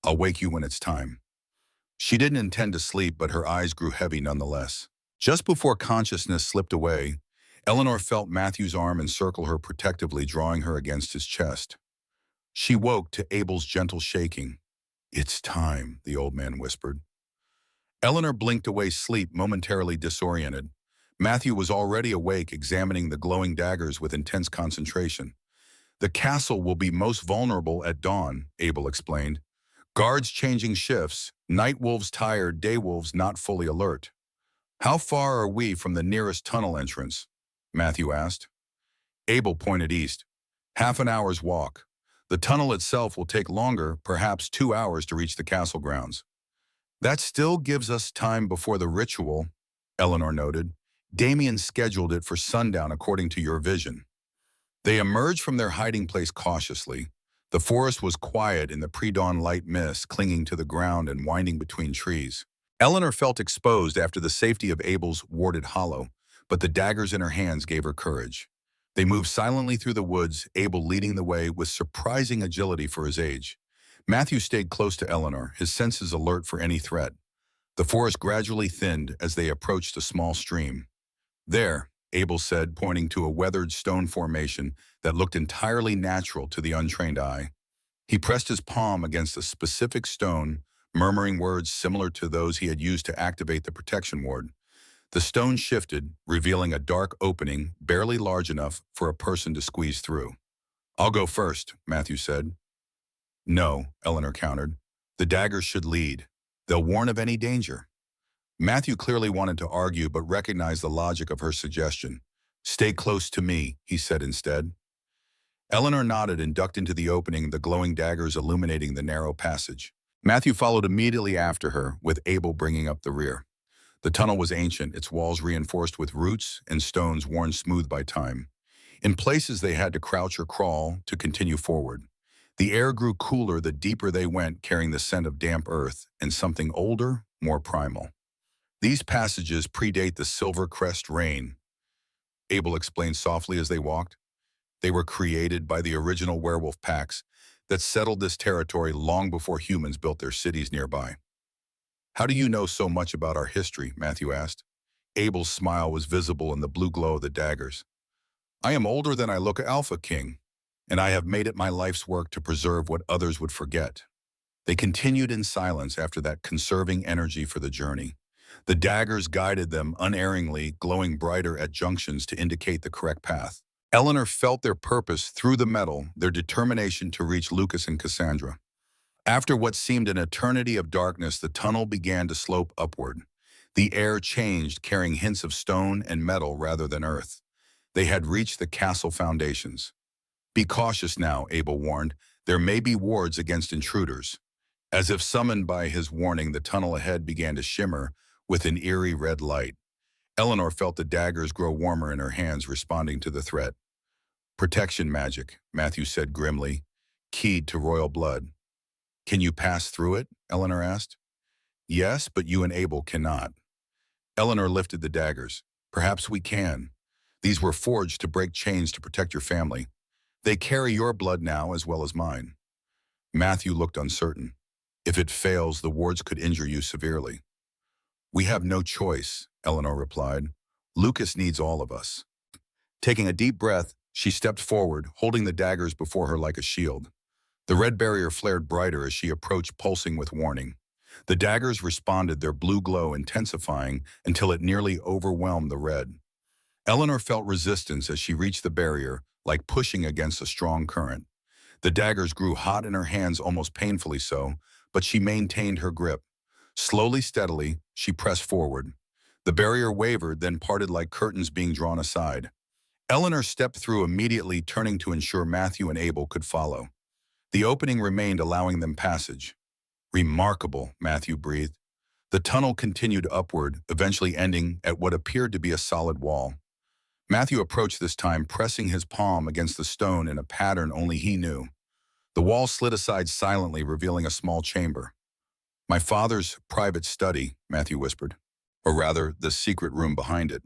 I'll wake you when it's time. She didn't intend to sleep, but her eyes grew heavy nonetheless. Just before consciousness slipped away, Eleanor felt Matthew's arm encircle her protectively, drawing her against his chest. She woke to Abel's gentle shaking. It's time, the old man whispered. Eleanor blinked away, sleep momentarily disoriented. Matthew was already awake, examining the glowing daggers with intense concentration. The castle will be most vulnerable at dawn, Abel explained. Guards changing shifts, night wolves tired, day wolves not fully alert. How far are we from the nearest tunnel entrance? Matthew asked. Abel pointed east. Half an hour's walk. The tunnel itself will take longer, perhaps 2 hours to reach the castle grounds. That still gives us time before the ritual, Eleanor noted. Damien scheduled it for sundown according to your vision. They emerged from their hiding place cautiously. The forest was quiet in the pre-dawn light mist clinging to the ground and winding between trees. Eleanor felt exposed after the safety of Abel's warded hollow, but the daggers in her hands gave her courage. They moved silently through the woods, Abel leading the way with surprising agility for his age. Matthew stayed close to Eleanor, his senses alert for any threat. The forest gradually thinned as they approached a small stream. There, Abel said, pointing to a weathered stone formation that looked entirely natural to the untrained eye. He pressed his palm against a specific stone, murmuring words similar to those he had used to activate the protection ward. The stone shifted, revealing a dark opening barely large enough for a person to squeeze through. I'll go first, Matthew said. No, Eleanor countered. The daggers should lead. They'll warn of any danger. Matthew clearly wanted to argue but recognized the logic of her suggestion. Stay close to me, he said instead. Eleanor nodded and ducked into the opening, the glowing daggers illuminating the narrow passage. Matthew followed immediately after her, with Abel bringing up the rear. The tunnel was ancient, its walls reinforced with roots and stones worn smooth by time. In places they had to crouch or crawl to continue forward. The air grew cooler the deeper they went, carrying the scent of damp earth and something older, more primal. These passages predate the Silvercrest reign. Abel explained softly as they walked. They were created by the original werewolf packs that settled this territory long before humans built their cities nearby. How do you know so much about our history? Matthew asked. Abel's smile was visible in the blue glow of the daggers. I am older than I look, Alpha King, and I have made it my life's work to preserve what others would forget. They continued in silence after that, conserving energy for the journey. The daggers guided them unerringly, glowing brighter at junctions to indicate the correct path. Eleanor felt their purpose through the metal, their determination to reach Lucas and Cassandra. After what seemed an eternity of darkness, the tunnel began to slope upward. The air changed, carrying hints of stone and metal rather than earth. They had reached the castle foundations. Be cautious now, Abel warned. There may be wards against intruders. As if summoned by his warning, the tunnel ahead began to shimmer with an eerie red light. Eleanor felt the daggers grow warmer in her hands, responding to the threat. Protection magic, Matthew said grimly, keyed to royal blood. Can you pass through it? Eleanor asked. Yes, but you and Abel cannot. Eleanor lifted the daggers. Perhaps we can. These were forged to break chains to protect your family. They carry your blood now as well as mine. Matthew looked uncertain. If it fails, the wards could injure you severely. We have no choice, Eleanor replied. Lucas needs all of us. Taking a deep breath, she stepped forward, holding the daggers before her like a shield. The red barrier flared brighter as she approached, pulsing with warning. The daggers responded, their blue glow intensifying until it nearly overwhelmed the red. Eleanor felt resistance as she reached the barrier, like pushing against a strong current. The daggers grew hot in her hands, almost painfully so, but she maintained her grip. Slowly, steadily, she pressed forward. The barrier wavered, then parted like curtains being drawn aside. Eleanor stepped through immediately, turning to ensure Matthew and Abel could follow. The opening remained, allowing them passage. Remarkable, Matthew breathed. The tunnel continued upward, eventually ending at what appeared to be a solid wall. Matthew approached this time, pressing his palm against the stone in a pattern only he knew. The wall slid aside silently, revealing a small chamber. My father's private study, Matthew whispered, or rather, the secret room behind it.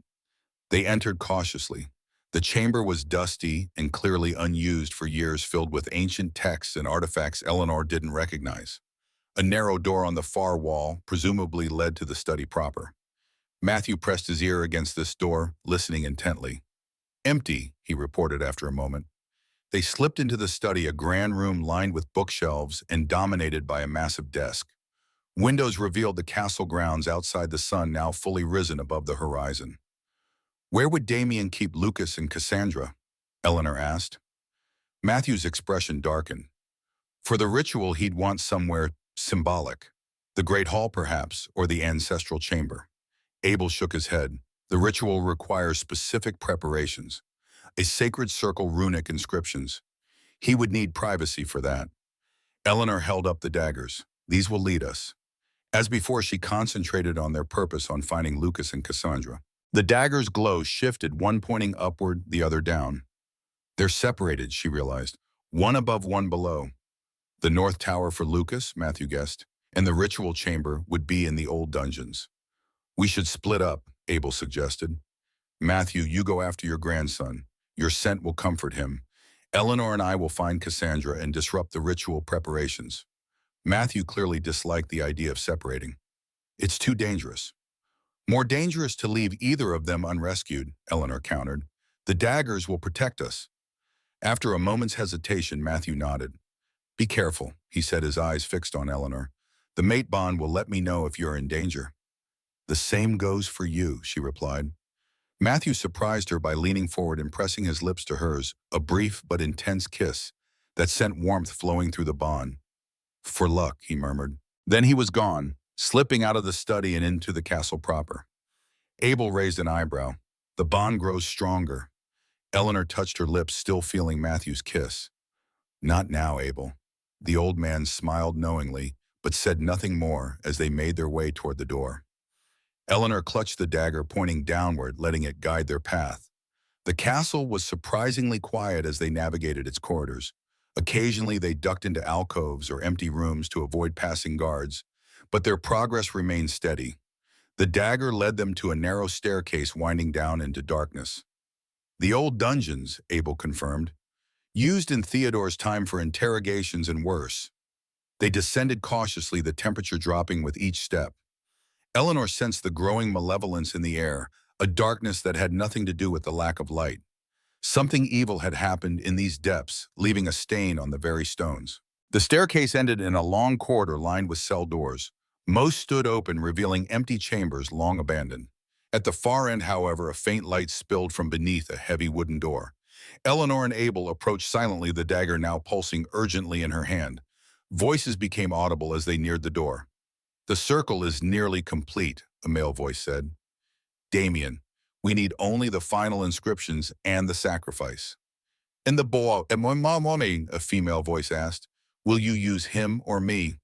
They entered cautiously. The chamber was dusty and clearly unused for years, filled with ancient texts and artifacts Eleanor didn't recognize. A narrow door on the far wall presumably led to the study proper. Matthew pressed his ear against this door, listening intently. Empty, he reported after a moment. They slipped into the study, a grand room lined with bookshelves and dominated by a massive desk. Windows revealed the castle grounds outside, the sun now fully risen above the horizon. Where would Damien keep Lucas and Cassandra? Eleanor asked. Matthew's expression darkened. For the ritual, he'd want somewhere symbolic. The Great Hall, perhaps, or the ancestral chamber. Abel shook his head. The ritual requires specific preparations. A sacred circle, runic inscriptions. He would need privacy for that. Eleanor held up the daggers. These will lead us. As before, she concentrated on their purpose, on finding Lucas and Cassandra. The dagger's glow shifted, one pointing upward, the other down. They're separated, she realized. One above, one below. The north tower for Lucas, Matthew guessed, and the ritual chamber would be in the old dungeons. We should split up, Abel suggested. Matthew, you go after your grandson. Your scent will comfort him. Eleanor and I will find Cassandra and disrupt the ritual preparations. Matthew clearly disliked the idea of separating. It's too dangerous. More dangerous to leave either of them unrescued, Eleanor countered. The daggers will protect us. After a moment's hesitation, Matthew nodded. Be careful, he said, his eyes fixed on Eleanor. The mate bond will let me know if you're in danger. The same goes for you, she replied. Matthew surprised her by leaning forward and pressing his lips to hers, a brief but intense kiss that sent warmth flowing through the bond. For luck, he murmured. Then he was gone, slipping out of the study and into the castle proper. Abel raised an eyebrow. The bond grows stronger. Eleanor touched her lips, still feeling Matthew's kiss. Not now, Abel. The old man smiled knowingly, but said nothing more as they made their way toward the door. Eleanor clutched the dagger, pointing downward, letting it guide their path. The castle was surprisingly quiet as they navigated its corridors. Occasionally, they ducked into alcoves or empty rooms to avoid passing guards, but their progress remained steady. The dagger led them to a narrow staircase winding down into darkness. The old dungeons, Abel confirmed, used in Theodore's time for interrogations and worse. They descended cautiously, the temperature dropping with each step. Eleanor sensed the growing malevolence in the air, a darkness that had nothing to do with the lack of light. Something evil had happened in these depths, leaving a stain on the very stones. The staircase ended in a long corridor lined with cell doors. Most stood open, revealing empty chambers long abandoned. At the far end, however, a faint light spilled from beneath a heavy wooden door. Eleanor and Abel approached silently, the dagger now pulsing urgently in her hand. Voices became audible as they neared the door. "The circle is nearly complete," a male voice said. "Damien, we need only the final inscriptions and the sacrifice." "And the boy, and my mommy," a female voice asked. "Will you use him or me?"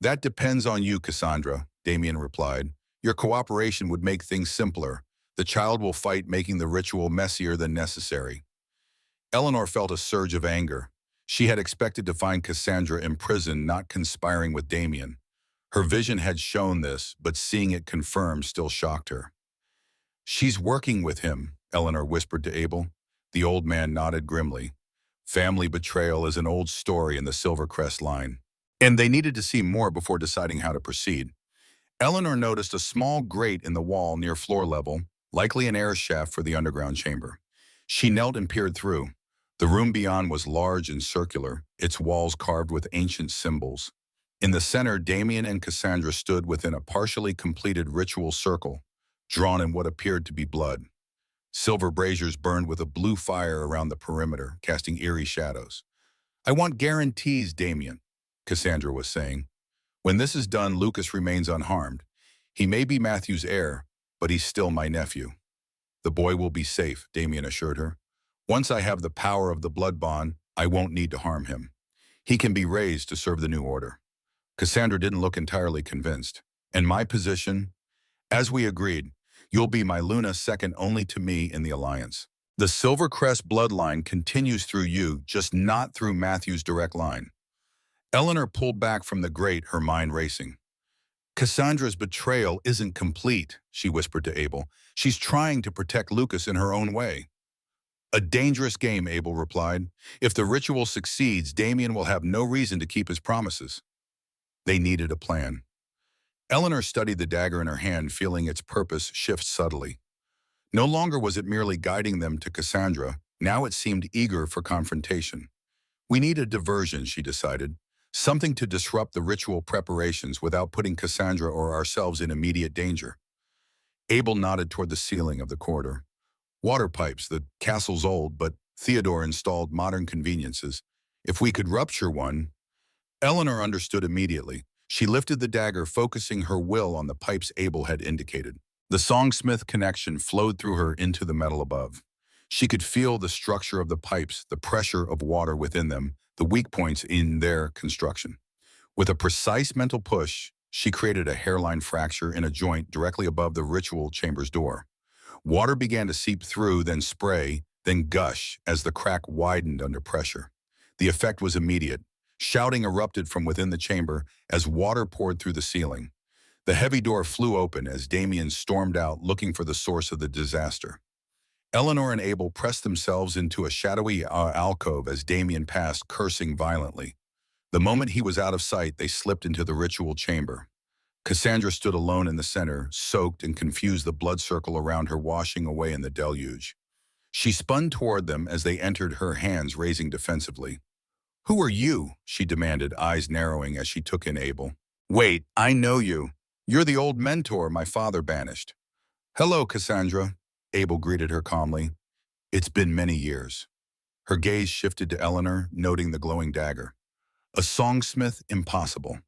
"That depends on you, Cassandra," Damien replied. "Your cooperation would make things simpler. The child will fight, making the ritual messier than necessary." Eleanor felt a surge of anger. She had expected to find Cassandra imprisoned, not conspiring with Damien. Her vision had shown this, but seeing it confirmed still shocked her. "She's working with him," Eleanor whispered to Abel. The old man nodded grimly. Family betrayal is an old story in the Silvercrest line, and they needed to see more before deciding how to proceed. Eleanor noticed a small grate in the wall near floor level, likely an air shaft for the underground chamber. She knelt and peered through. The room beyond was large and circular, its walls carved with ancient symbols. In the center, Damien and Cassandra stood within a partially completed ritual circle, drawn in what appeared to be blood. Silver braziers burned with a blue fire around the perimeter, casting eerie shadows. "I want guarantees, Damien," Cassandra was saying. "When this is done, Lucas remains unharmed. He may be Matthew's heir, but he's still my nephew." "The boy will be safe," Damien assured her. "Once I have the power of the blood bond, I won't need to harm him. He can be raised to serve the new order." Cassandra didn't look entirely convinced. "And my position? As we agreed, you'll be my Luna, second only to me in the Alliance. The Silvercrest bloodline continues through you, just not through Matthew's direct line." Eleanor pulled back from the grate, her mind racing. "Cassandra's betrayal isn't complete," she whispered to Abel. "She's trying to protect Lucas in her own way." "A dangerous game," Abel replied. "If the ritual succeeds, Damien will have no reason to keep his promises." They needed a plan. Eleanor studied the dagger in her hand, feeling its purpose shift subtly. No longer was it merely guiding them to Cassandra, now it seemed eager for confrontation. "We need a diversion," she decided. "Something to disrupt the ritual preparations without putting Cassandra or ourselves in immediate danger." Abel nodded toward the ceiling of the corridor. "Water pipes, the castle's old, but Theodore installed modern conveniences. If we could rupture one—" Eleanor understood immediately. She lifted the dagger, focusing her will on the pipes Abel had indicated. The Songsmith connection flowed through her into the metal above. She could feel the structure of the pipes, the pressure of water within them, the weak points in their construction. With a precise mental push, she created a hairline fracture in a joint directly above the ritual chamber's door. Water began to seep through, then spray, then gush as the crack widened under pressure. The effect was immediate. Shouting erupted from within the chamber as water poured through the ceiling. The heavy door flew open as Damien stormed out, looking for the source of the disaster. Eleanor and Abel pressed themselves into a shadowy alcove as Damien passed, cursing violently. The moment he was out of sight, they slipped into the ritual chamber. Cassandra stood alone in the center, soaked and confused, the blood circle around her washing away in the deluge. She spun toward them as they entered, her hands raising defensively. "Who are you?" she demanded, eyes narrowing as she took in Abel. "Wait, I know you. You're the old mentor my father banished." "Hello, Cassandra," Abel greeted her calmly. "It's been many years." Her gaze shifted to Eleanor, noting the glowing dagger. "A songsmith? Impossible."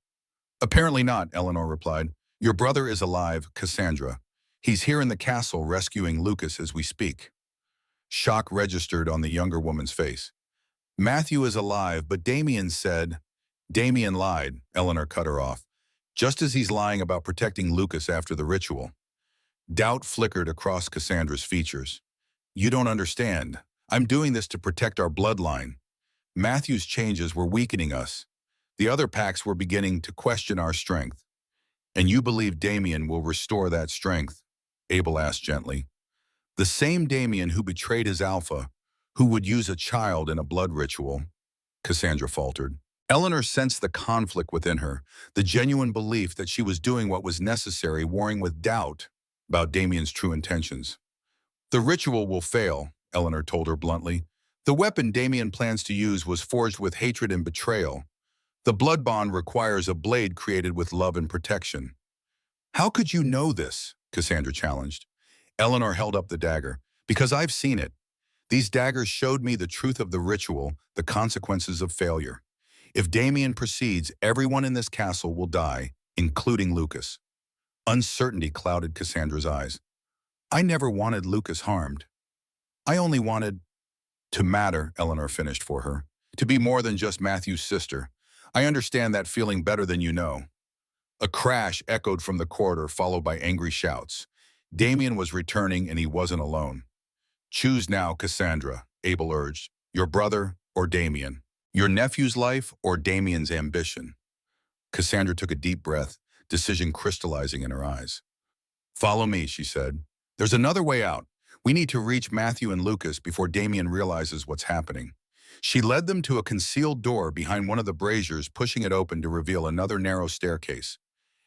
"Apparently not," Eleanor replied. "Your brother is alive, Cassandra. He's here in the castle rescuing Lucas as we speak." Shock registered on the younger woman's face. "Matthew is alive, but Damien said—" "Damien lied," Eleanor cut her off. "Just as he's lying about protecting Lucas after the ritual." Doubt flickered across Cassandra's features. "You don't understand. I'm doing this to protect our bloodline. Matthew's changes were weakening us. The other packs were beginning to question our strength. And you believe Damien will restore that strength?" Abel asked gently. The same Damien who betrayed his alpha, who would use a child in a blood ritual, Cassandra faltered. Eleanor sensed the conflict within her, the genuine belief that she was doing what was necessary, warring with doubt about Damien's true intentions. The ritual will fail, Eleanor told her bluntly. The weapon Damien plans to use was forged with hatred and betrayal. The blood bond requires a blade created with love and protection. How could you know this? Cassandra challenged. Eleanor held up the dagger. Because I've seen it. These daggers showed me the truth of the ritual, the consequences of failure. If Damien proceeds, everyone in this castle will die, including Lucas. Uncertainty clouded Cassandra's eyes. I never wanted Lucas harmed. I only wanted to matter, Eleanor finished for her. To be more than just Matthew's sister. I understand that feeling better than you know. A crash echoed from the corridor, followed by angry shouts. Damien was returning, and he wasn't alone. Choose now, Cassandra, Abel urged. Your brother or Damien? Your nephew's life or Damien's ambition? Cassandra took a deep breath, decision crystallizing in her eyes. Follow me, she said. There's another way out. We need to reach Matthew and Lucas before Damien realizes what's happening. She led them to a concealed door behind one of the braziers, pushing it open to reveal another narrow staircase.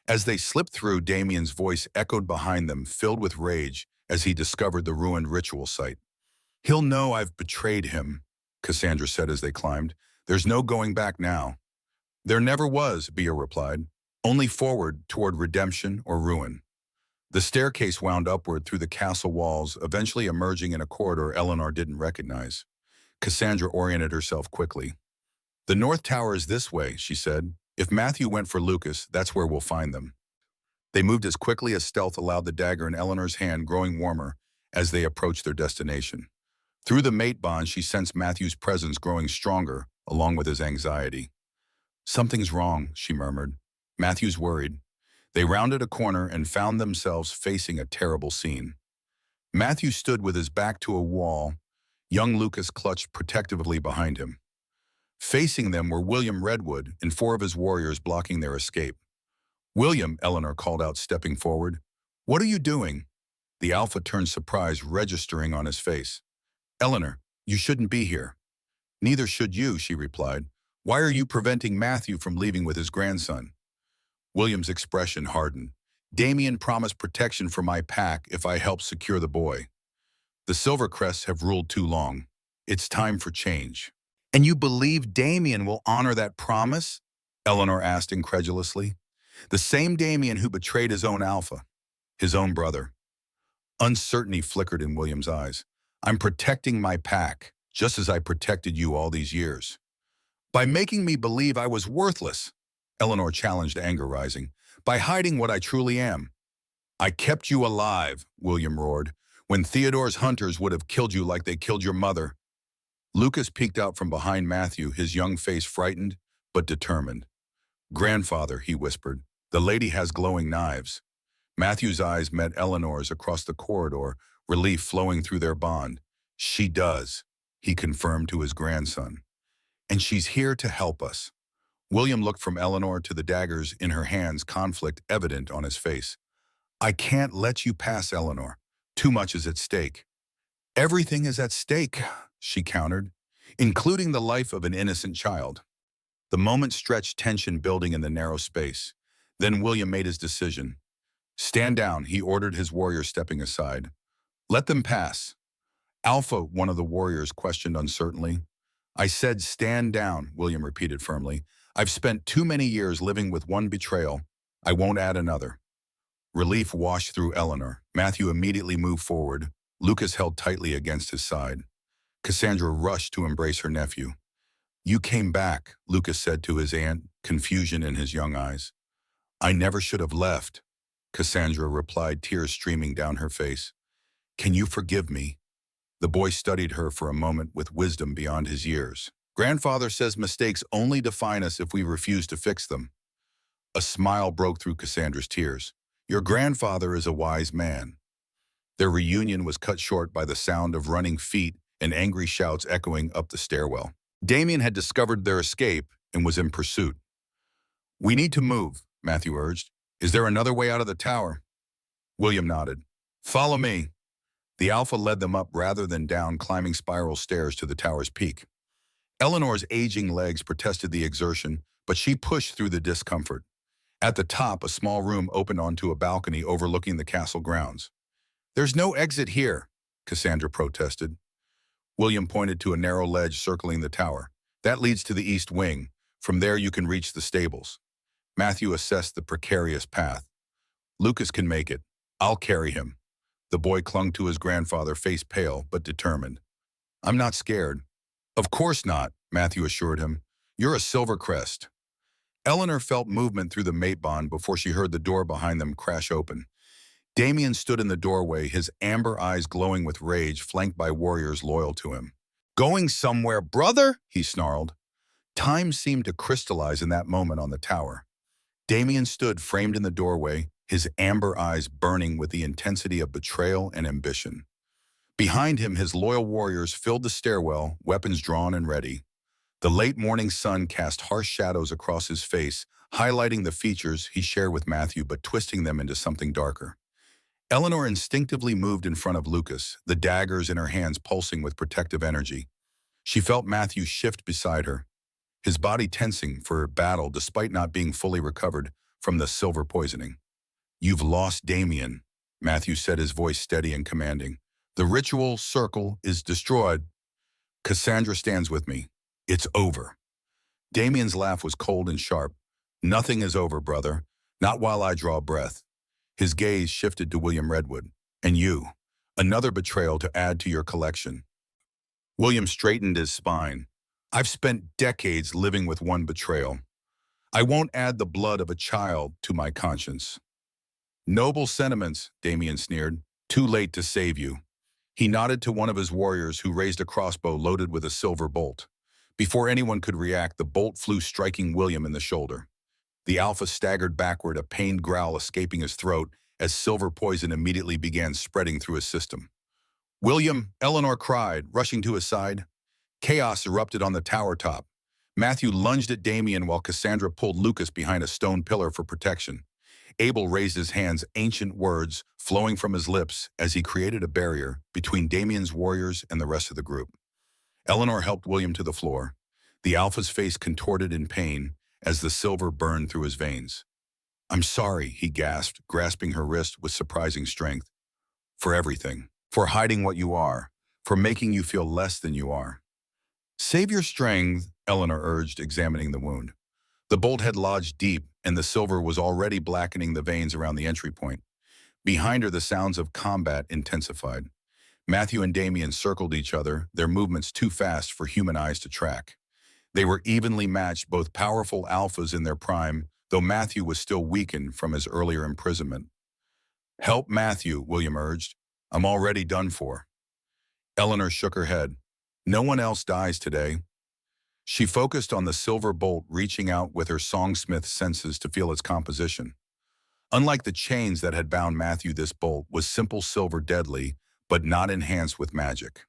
As they slipped through, Damien's voice echoed behind them, filled with rage as he discovered the ruined ritual site. He'll know I've betrayed him, Cassandra said as they climbed. There's no going back now. There never was, Bia replied. Only forward toward redemption or ruin. The staircase wound upward through the castle walls, eventually emerging in a corridor Eleanor didn't recognize. Cassandra oriented herself quickly. The North Tower is this way, she said. If Matthew went for Lucas, that's where we'll find them. They moved as quickly as stealth allowed, the dagger in Eleanor's hand growing warmer as they approached their destination. Through the mate bond, she sensed Matthew's presence growing stronger, along with his anxiety. Something's wrong, she murmured. Matthew's worried. They rounded a corner and found themselves facing a terrible scene. Matthew stood with his back to a wall. Young Lucas clutched protectively behind him. Facing them were William Redwood and 4 of his warriors blocking their escape. William, Eleanor called out, stepping forward. What are you doing? The Alpha turned, surprise registering on his face. Eleanor, you shouldn't be here. Neither should you, she replied. Why are you preventing Matthew from leaving with his grandson? William's expression hardened. Damien promised protection for my pack if I help secure the boy. The Silvercrests have ruled too long. It's time for change. And you believe Damien will honor that promise? Eleanor asked incredulously. The same Damien who betrayed his own Alpha, his own brother. Uncertainty flickered in William's eyes. I'm protecting my pack, just as I protected you all these years. By making me believe I was worthless, Eleanor challenged, anger rising. By hiding what I truly am. I kept you alive, William roared, when Theodore's hunters would have killed you like they killed your mother. Lucas peeked out from behind Matthew, his young face frightened but determined. Grandfather, he whispered, the lady has glowing knives. Matthew's eyes met Eleanor's across the corridor, relief flowing through their bond. She does, he confirmed to his grandson. And she's here to help us. William looked from Eleanor to the daggers in her hands, conflict evident on his face. I can't let you pass, Eleanor. Too much is at stake. Everything is at stake, she countered, including the life of an innocent child. The moment stretched, tension building in the narrow space. Then William made his decision. Stand down, he ordered his warriors, stepping aside. Let them pass. Alpha, one of the warriors questioned uncertainly. I said stand down, William repeated firmly. I've spent too many years living with one betrayal. I won't add another. Relief washed through Eleanor. Matthew immediately moved forward. Lucas held tightly against his side. Cassandra rushed to embrace her nephew. You came back, Lucas said to his aunt, confusion in his young eyes. I never should have left, Cassandra replied, tears streaming down her face. Can you forgive me? The boy studied her for a moment with wisdom beyond his years. Grandfather says mistakes only define us if we refuse to fix them. A smile broke through Cassandra's tears. Your grandfather is a wise man. Their reunion was cut short by the sound of running feet and angry shouts echoing up the stairwell. Damien had discovered their escape and was in pursuit. We need to move, Matthew urged. Is there another way out of the tower? William nodded. Follow me. The Alpha led them up rather than down, climbing spiral stairs to the tower's peak. Eleanor's aging legs protested the exertion, but she pushed through the discomfort. At the top, a small room opened onto a balcony overlooking the castle grounds. "There's no exit here," Cassandra protested. William pointed to a narrow ledge circling the tower. "That leads to the east wing. From there you can reach the stables." Matthew assessed the precarious path. "Lucas can make it. I'll carry him." The boy clung to his grandfather, face pale but determined. "I'm not scared." "Of course not," Matthew assured him. "You're a Silvercrest." Eleanor felt movement through the mate bond before she heard the door behind them crash open. Damien stood in the doorway, his amber eyes glowing with rage, flanked by warriors loyal to him. "Going somewhere, brother?" he snarled. Time seemed to crystallize in that moment on the tower. Damien stood framed in the doorway, his amber eyes burning with the intensity of betrayal and ambition. Behind him, his loyal warriors filled the stairwell, weapons drawn and ready. The late morning sun cast harsh shadows across his face, highlighting the features he shared with Matthew but twisting them into something darker. Eleanor instinctively moved in front of Lucas, the daggers in her hands pulsing with protective energy. She felt Matthew shift beside her, his body tensing for battle despite not being fully recovered from the silver poisoning. "You've lost Damien," Matthew said, his voice steady and commanding. "The ritual circle is destroyed. Cassandra stands with me. It's over." Damien's laugh was cold and sharp. "Nothing is over, brother. Not while I draw breath." His gaze shifted to William Redwood. "And you. Another betrayal to add to your collection." William straightened his spine. "I've spent decades living with one betrayal. I won't add the blood of a child to my conscience." "Noble sentiments," Damien sneered. "Too late to save you." He nodded to one of his warriors who raised a crossbow loaded with a silver bolt. Before anyone could react, the bolt flew, striking William in the shoulder. The Alpha staggered backward, a pained growl escaping his throat as silver poison immediately began spreading through his system. "William!" Eleanor cried, rushing to his side. Chaos erupted on the tower top. Matthew lunged at Damien while Cassandra pulled Lucas behind a stone pillar for protection. Abel raised his hands, ancient words flowing from his lips as he created a barrier between Damien's warriors and the rest of the group. Eleanor helped William to the floor. The Alpha's face contorted in pain as the silver burned through his veins. "I'm sorry," he gasped, grasping her wrist with surprising strength. "For everything. For hiding what you are. For making you feel less than you are." "Save your strength," Eleanor urged, examining the wound. The bolt had lodged deep, and the silver was already blackening the veins around the entry point. Behind her, the sounds of combat intensified. Matthew and Damien circled each other, their movements too fast for human eyes to track. They were evenly matched, both powerful alphas in their prime, though Matthew was still weakened from his earlier imprisonment. "Help Matthew," William urged. "I'm already done for." Eleanor shook her head. "No one else dies today." She focused on the silver bolt, reaching out with her Songsmith senses to feel its composition. Unlike the chains that had bound Matthew, this bolt was simple silver, deadly, but not enhanced with magic.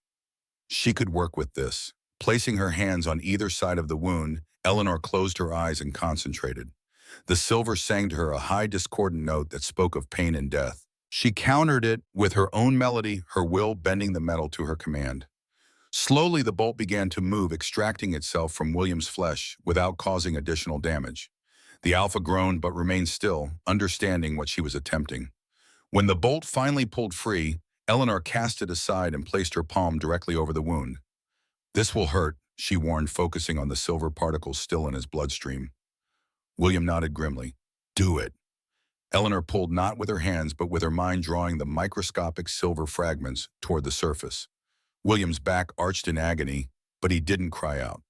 She could work with this. Placing her hands on either side of the wound, Eleanor closed her eyes and concentrated. The silver sang to her, a high discordant note that spoke of pain and death. She countered it with her own melody, her will bending the metal to her command. Slowly, the bolt began to move, extracting itself from William's flesh without causing additional damage. The Alpha groaned but remained still, understanding what she was attempting. When the bolt finally pulled free, Eleanor cast it aside and placed her palm directly over the wound. "This will hurt," she warned, focusing on the silver particles still in his bloodstream. William nodded grimly. "Do it." Eleanor pulled not with her hands but with her mind, drawing the microscopic silver fragments toward the surface. William's back arched in agony, but he didn't cry out.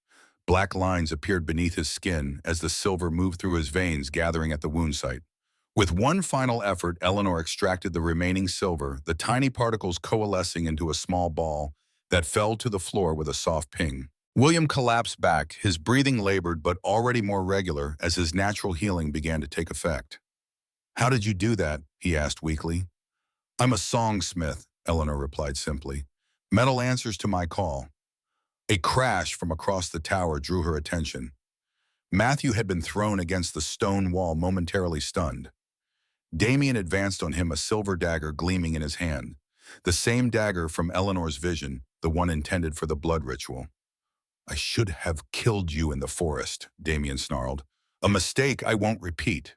Black lines appeared beneath his skin as the silver moved through his veins, gathering at the wound site. With one final effort, Eleanor extracted the remaining silver, the tiny particles coalescing into a small ball that fell to the floor with a soft ping. William collapsed back, his breathing labored but already more regular as his natural healing began to take effect. "How did you do that?" he asked weakly. "I'm a songsmith," Eleanor replied simply. "Metal answers to my call." A crash from across the tower drew her attention. Matthew had been thrown against the stone wall, momentarily stunned. Damien advanced on him, a silver dagger gleaming in his hand. The same dagger from Eleanor's vision, the one intended for the blood ritual. I should have killed you in the forest, Damien snarled. A mistake I won't repeat.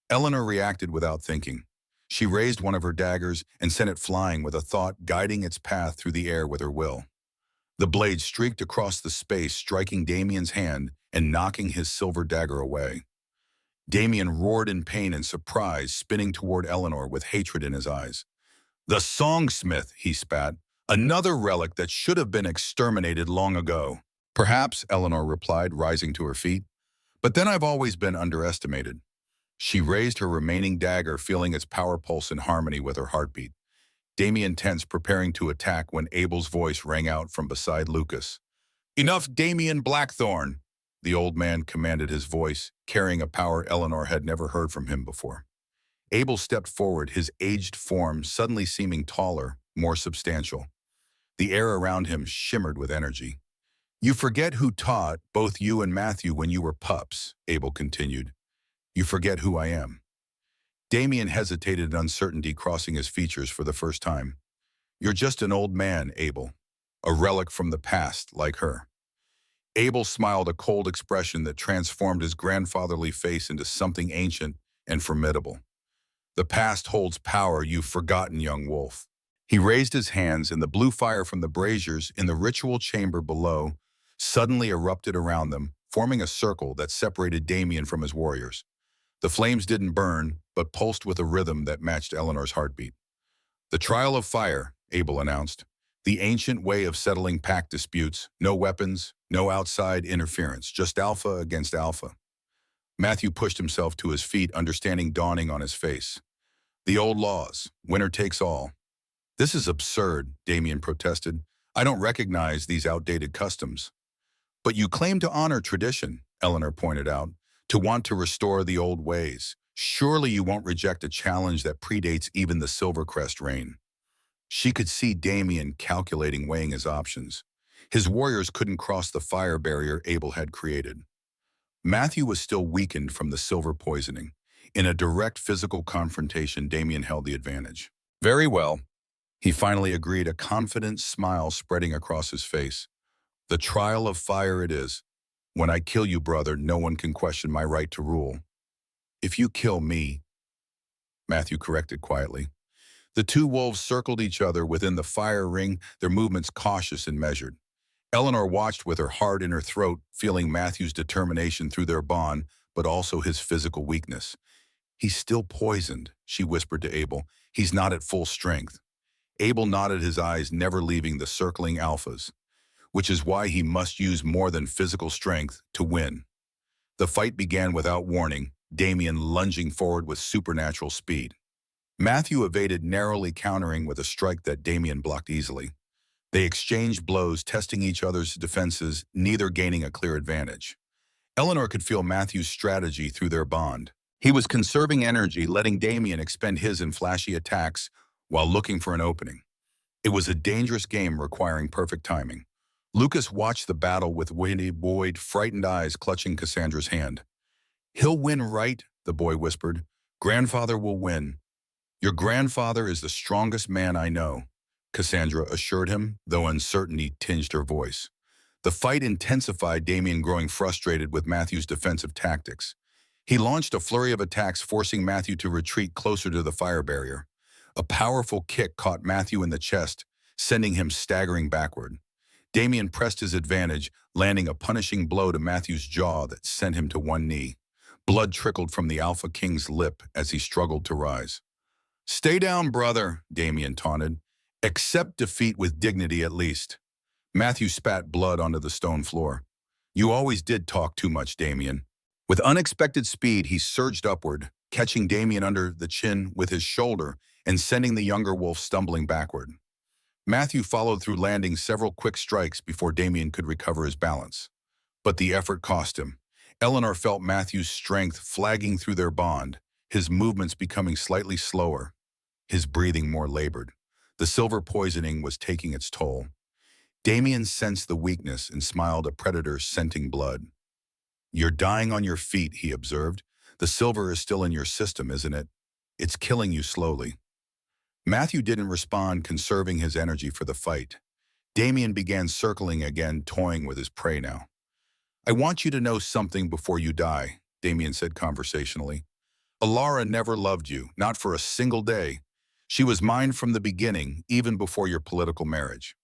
Eleanor reacted without thinking. She raised one of her daggers and sent it flying with a thought guiding its path through the air with her will. The blade streaked across the space, striking Damien's hand and knocking his silver dagger away. Damien roared in pain and surprise, spinning toward Eleanor with hatred in his eyes. The Songsmith, he spat. Another relic that should have been exterminated long ago. Perhaps, Eleanor replied, rising to her feet. But then I've always been underestimated. She raised her remaining dagger, feeling its power pulse in harmony with her heartbeat. Damien tensed, preparing to attack when Abel's voice rang out from beside Lucas. Enough, Damien Blackthorn! The old man commanded, his voice, carrying a power Eleanor had never heard from him before. Abel stepped forward, his aged form suddenly seeming taller, more substantial. The air around him shimmered with energy. You forget who taught both you and Matthew when you were pups, Abel continued. You forget who I am. Damien hesitated in uncertainty, crossing his features for the first time. You're just an old man, Abel. A relic from the past, like her. Abel smiled, a cold expression that transformed his grandfatherly face into something ancient and formidable. The past holds power you've forgotten, young wolf. He raised his hands, and the blue fire from the braziers in the ritual chamber below suddenly erupted around them, forming a circle that separated Damien from his warriors. The flames didn't burn, but pulsed with a rhythm that matched Eleanor's heartbeat. The trial of fire, Abel announced. The ancient way of settling pack disputes. No weapons, no outside interference, just alpha against alpha. Matthew pushed himself to his feet, understanding dawning on his face. The old laws, winner takes all. This is absurd, Damien protested. I don't recognize these outdated customs. But you claim to honor tradition, Eleanor pointed out, to want to restore the old ways. Surely you won't reject a challenge that predates even the Silvercrest reign. She could see Damien calculating, weighing his options. His warriors couldn't cross the fire barrier Abel had created. Matthew was still weakened from the silver poisoning. In a direct physical confrontation, Damien held the advantage. Very well, he finally agreed, a confident smile spreading across his face. The trial of fire it is. When I kill you, brother, no one can question my right to rule. If you kill me, Matthew corrected quietly. The two wolves circled each other within the fire ring, their movements cautious and measured. Eleanor watched with her heart in her throat, feeling Matthew's determination through their bond, but also his physical weakness. He's still poisoned, she whispered to Abel. He's not at full strength. Abel nodded, his eyes never leaving the circling alphas, which is why he must use more than physical strength to win. The fight began without warning, Damien lunging forward with supernatural speed. Matthew evaded, narrowly countering with a strike that Damien blocked easily. They exchanged blows, testing each other's defenses, neither gaining a clear advantage. Eleanor could feel Matthew's strategy through their bond. He was conserving energy, letting Damien expend his in flashy attacks while looking for an opening. It was a dangerous game requiring perfect timing. Lucas watched the battle with wide, frightened eyes clutching Cassandra's hand. He'll win, right? The boy whispered. Grandfather will win. Your grandfather is the strongest man I know, Cassandra assured him, though uncertainty tinged her voice. The fight intensified, Damien growing frustrated with Matthew's defensive tactics. He launched a flurry of attacks, forcing Matthew to retreat closer to the fire barrier. A powerful kick caught Matthew in the chest, sending him staggering backward. Damien pressed his advantage, landing a punishing blow to Matthew's jaw that sent him to one knee. Blood trickled from the Alpha King's lip as he struggled to rise. Stay down, brother, Damien taunted. Accept defeat with dignity at least. Matthew spat blood onto the stone floor. You always did talk too much, Damien. With unexpected speed, he surged upward, catching Damien under the chin with his shoulder and sending the younger wolf stumbling backward. Matthew followed through, landing several quick strikes before Damien could recover his balance. But the effort cost him. Eleanor felt Matthew's strength flagging through their bond, his movements becoming slightly slower, his breathing more labored. The silver poisoning was taking its toll. Damien sensed the weakness and smiled, a predator scenting blood. You're dying on your feet, he observed. The silver is still in your system, isn't it? It's killing you slowly. Matthew didn't respond, conserving his energy for the fight. Damien began circling again, toying with his prey now. "I want you to know something before you die," Damien said conversationally. "Alara never loved you, not for a single day. She was mine from the beginning, even before your political marriage."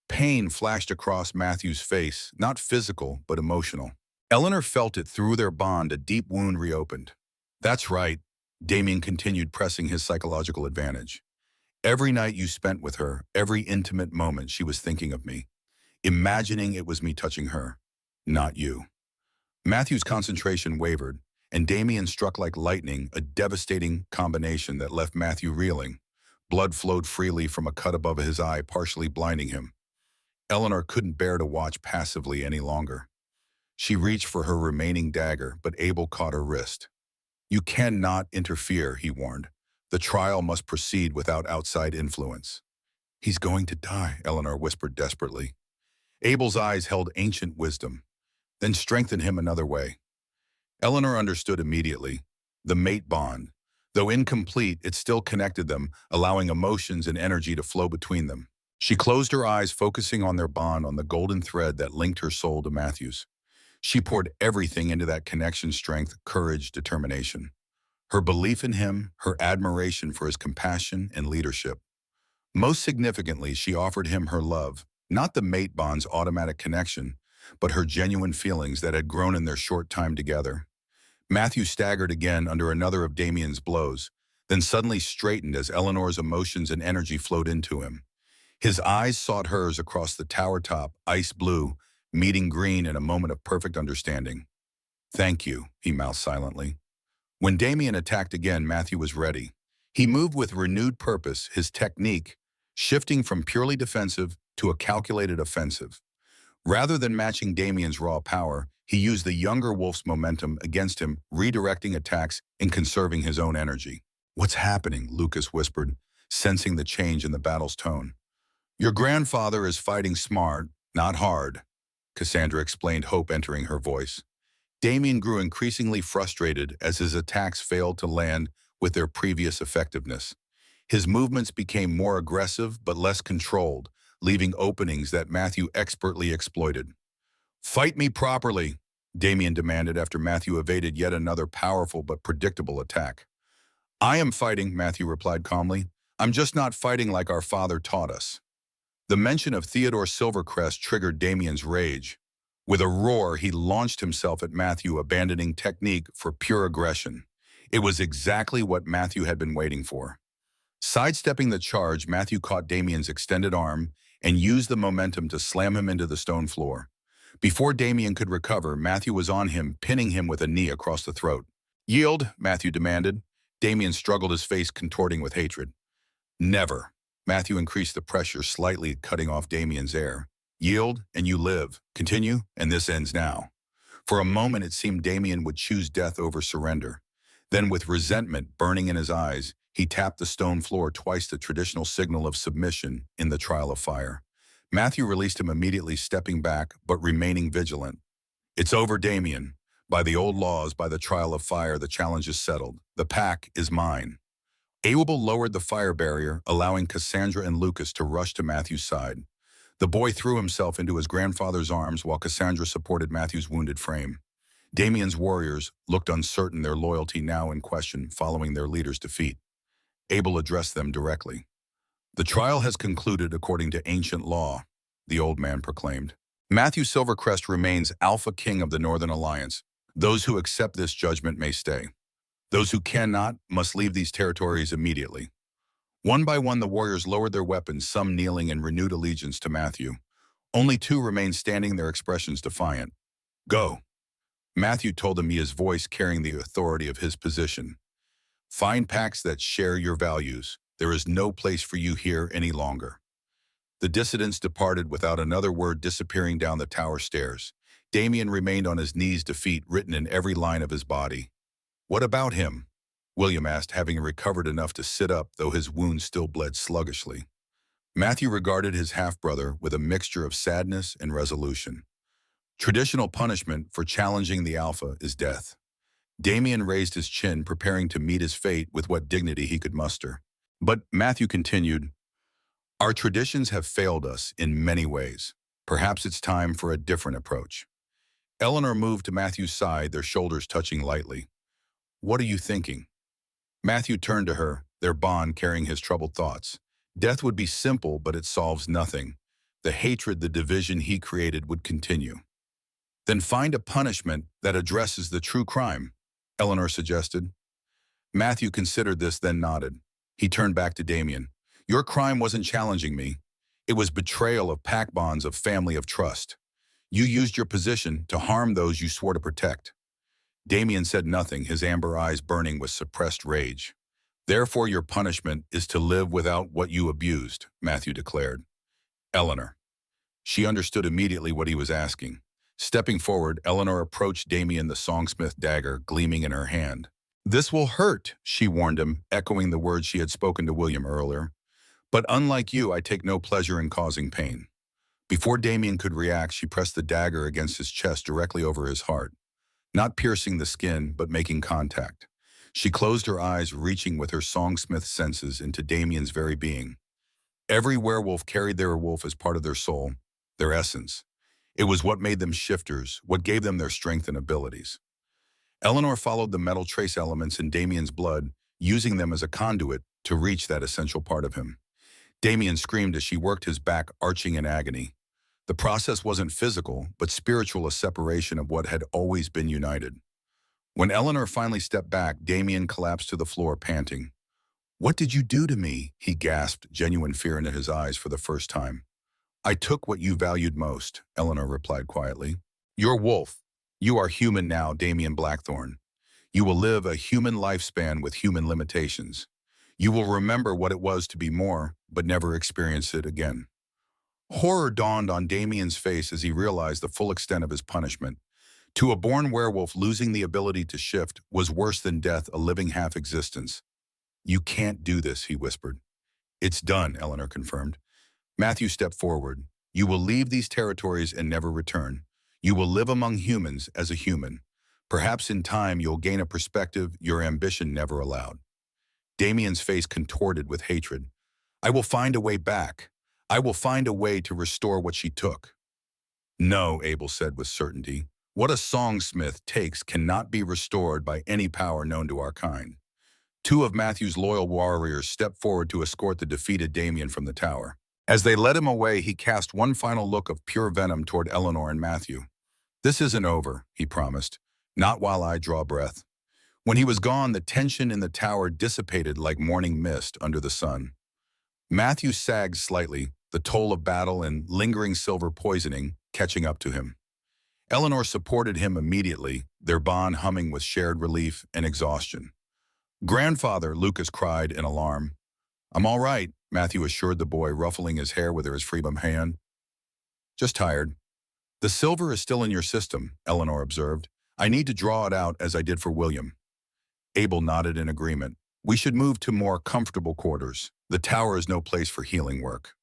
Pain flashed across Matthew's face, not physical, but emotional. Eleanor felt it through their bond, a deep wound reopened. "That's right," Damien continued, pressing his psychological advantage. "Every night you spent with her, every intimate moment, she was thinking of me, imagining it was me touching her, not you." Matthew's concentration wavered, and Damien struck like lightning, a devastating combination that left Matthew reeling. Blood flowed freely from a cut above his eye, partially blinding him. Eleanor couldn't bear to watch passively any longer. She reached for her remaining dagger, but Abel caught her wrist. "You cannot interfere," he warned. "The trial must proceed without outside influence." "He's going to die," Eleanor whispered desperately. Abel's eyes held ancient wisdom, then strengthened him another way. Eleanor understood immediately. The mate bond. Though incomplete, it still connected them, allowing emotions and energy to flow between them. She closed her eyes, focusing on their bond, on the golden thread that linked her soul to Matthew's. She poured everything into that connection: strength, courage, determination. Her belief in him, her admiration for his compassion and leadership. Most significantly, she offered him her love, not the mate bond's automatic connection, but her genuine feelings that had grown in their short time together. Matthew staggered again under another of Damien's blows, then suddenly straightened as Eleanor's emotions and energy flowed into him. His eyes sought hers across the tower top, ice blue, meeting green in a moment of perfect understanding. "Thank you," he mouthed silently. When Damien attacked again, Matthew was ready. He moved with renewed purpose, his technique shifting from purely defensive to a calculated offensive. Rather than matching Damien's raw power, he used the younger wolf's momentum against him, redirecting attacks and conserving his own energy. "What's happening?" Lucas whispered, sensing the change in the battle's tone. "Your grandfather is fighting smart, not hard," Cassandra explained, hope entering her voice. Damien grew increasingly frustrated as his attacks failed to land with their previous effectiveness. His movements became more aggressive but less controlled, leaving openings that Matthew expertly exploited. "Fight me properly," Damien demanded after Matthew evaded yet another powerful but predictable attack. "I am fighting," Matthew replied calmly. "I'm just not fighting like our father taught us." The mention of Theodore Silvercrest triggered Damien's rage. With a roar, he launched himself at Matthew, abandoning technique for pure aggression. It was exactly what Matthew had been waiting for. Sidestepping the charge, Matthew caught Damien's extended arm and used the momentum to slam him into the stone floor. Before Damien could recover, Matthew was on him, pinning him with a knee across the throat. "Yield," Matthew demanded. Damien struggled, his face contorting with hatred. "Never." Matthew increased the pressure, slightly cutting off Damien's air. "Yield, and you live. Continue, and this ends now." For a moment, it seemed Damien would choose death over surrender. Then, with resentment burning in his eyes, he tapped the stone floor twice, the traditional signal of submission in the trial of fire. Matthew released him immediately, stepping back, but remaining vigilant. "It's over, Damien. By the old laws, by the trial of fire, the challenge is settled. The pack is mine." Abel lowered the fire barrier, allowing Cassandra and Lucas to rush to Matthew's side. The boy threw himself into his grandfather's arms while Cassandra supported Matthew's wounded frame. Damien's warriors looked uncertain, their loyalty now in question following their leader's defeat. Abel addressed them directly. "The trial has concluded according to ancient law," the old man proclaimed. "Matthew Silvercrest remains Alpha King of the Northern Alliance. Those who accept this judgment may stay. Those who cannot must leave these territories immediately." One by one, the warriors lowered their weapons, some kneeling in renewed allegiance to Matthew. Only two remained standing, their expressions defiant. "Go," Matthew told them, his voice carrying the authority of his position. "Find packs that share your values. There is no place for you here any longer." The dissidents departed without another word, disappearing down the tower stairs. Damien remained on his knees, defeat written in every line of his body. "What about him?" William asked, having recovered enough to sit up, though his wounds still bled sluggishly. Matthew regarded his half-brother with a mixture of sadness and resolution. "Traditional punishment for challenging the Alpha is death." Damien raised his chin, preparing to meet his fate with what dignity he could muster. But Matthew continued, "Our traditions have failed us in many ways. Perhaps it's time for a different approach." Eleanor moved to Matthew's side, their shoulders touching lightly. "What are you thinking?" Matthew turned to her, their bond carrying his troubled thoughts. Death would be simple, but it solves nothing. The hatred, the division he created would continue. "Then find a punishment that addresses the true crime," Eleanor suggested. Matthew considered this, then nodded. He turned back to Damien. "Your crime wasn't challenging me. It was betrayal of pact bonds, of family, of trust. You used your position to harm those you swore to protect." Damien said nothing, his amber eyes burning with suppressed rage. "Therefore your punishment is to live without what you abused," Matthew declared. "Eleanor." She understood immediately what he was asking. Stepping forward, Eleanor approached Damien, the Songsmith dagger gleaming in her hand. "This will hurt," she warned him, echoing the words she had spoken to William earlier. "But unlike you, I take no pleasure in causing pain." Before Damien could react, she pressed the dagger against his chest directly over his heart, not piercing the skin, but making contact. She closed her eyes, reaching with her Songsmith senses into Damien's very being. Every werewolf carried their wolf as part of their soul, their essence. It was what made them shifters, what gave them their strength and abilities. Eleanor followed the metal trace elements in Damien's blood, using them as a conduit to reach that essential part of him. Damien screamed as she worked, his back arching in agony. The process wasn't physical, but spiritual, a separation of what had always been united. When Eleanor finally stepped back, Damien collapsed to the floor, panting. "What did you do to me?" he gasped, genuine fear in his eyes for the first time. "I took what you valued most," Eleanor replied quietly. "Your wolf. You are human now, Damien Blackthorne. You will live a human lifespan with human limitations. You will remember what it was to be more, but never experience it again." Horror dawned on Damien's face as he realized the full extent of his punishment. To a born werewolf, losing the ability to shift was worse than death, a living half-existence. "You can't do this," he whispered. "It's done," Eleanor confirmed. Matthew stepped forward. "You will leave these territories and never return. You will live among humans as a human. Perhaps in time you'll gain a perspective your ambition never allowed." Damien's face contorted with hatred. "I will find a way back. I will find a way to restore what she took." "No," Abel said with certainty. "What a songsmith takes cannot be restored by any power known to our kind." Two of Matthew's loyal warriors stepped forward to escort the defeated Damien from the tower. As they led him away, he cast one final look of pure venom toward Eleanor and Matthew. "This isn't over," he promised. "Not while I draw breath." When he was gone, the tension in the tower dissipated like morning mist under the sun. Matthew sagged slightly, the toll of battle and lingering silver poisoning catching up to him. Eleanor supported him immediately, their bond humming with shared relief and exhaustion. "Grandfather," Lucas cried in alarm. "I'm all right," Matthew assured the boy, ruffling his hair with his free hand. "Just tired." "The silver is still in your system," Eleanor observed. "I need to draw it out as I did for William." Abel nodded in agreement. "We should move to more comfortable quarters. The tower is no place for healing work."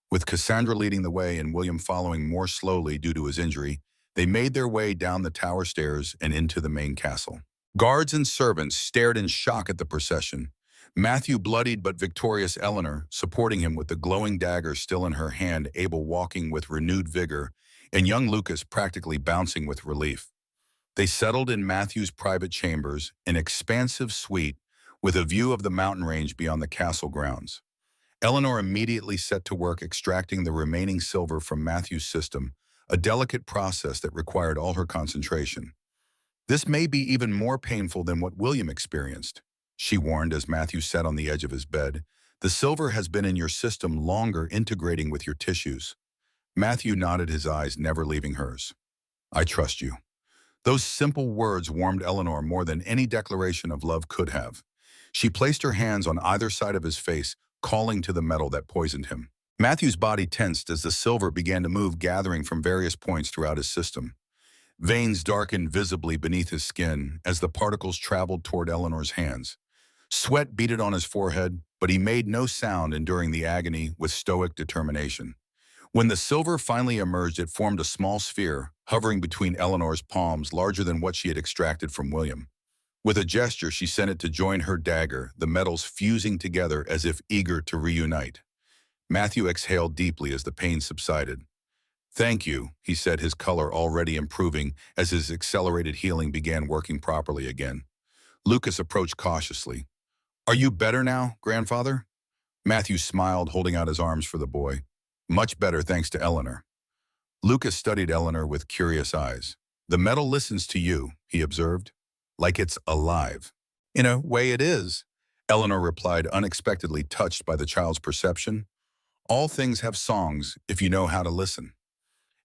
With Cassandra leading the way and William following more slowly due to his injury, they made their way down the tower stairs and into the main castle. Guards and servants stared in shock at the procession. Matthew, bloodied but victorious, Eleanor supporting him with the glowing dagger still in her hand, Abel walking with renewed vigor, and young Lucas practically bouncing with relief. They settled in Matthew's private chambers, an expansive suite with a view of the mountain range beyond the castle grounds. Eleanor immediately set to work extracting the remaining silver from Matthew's system, a delicate process that required all her concentration. "This may be even more painful than what William experienced," she warned as Matthew sat on the edge of his bed. "The silver has been in your system longer, integrating with your tissues." Matthew nodded, his eyes never leaving hers. "I trust you." Those simple words warmed Eleanor more than any declaration of love could have. She placed her hands on either side of his face, calling to the metal that poisoned him. Matthew's body tensed as the silver began to move, gathering from various points throughout his system. Veins darkened visibly beneath his skin as the particles traveled toward Eleanor's hands. Sweat beaded on his forehead, but he made no sound, enduring the agony with stoic determination. When the silver finally emerged, it formed a small sphere, hovering between Eleanor's palms, larger than what she had extracted from William. With a gesture, she sent it to join her dagger, the metals fusing together as if eager to reunite. Matthew exhaled deeply as the pain subsided. "Thank you," he said, his color already improving as his accelerated healing began working properly again. Lucas approached cautiously. "Are you better now, grandfather?" Matthew smiled, holding out his arms for the boy. "Much better, thanks to Eleanor." Lucas studied Eleanor with curious eyes. "The metal listens to you," he observed, "like it's alive." "In a way it is," Eleanor replied, unexpectedly touched by the child's perception. "All things have songs if you know how to listen."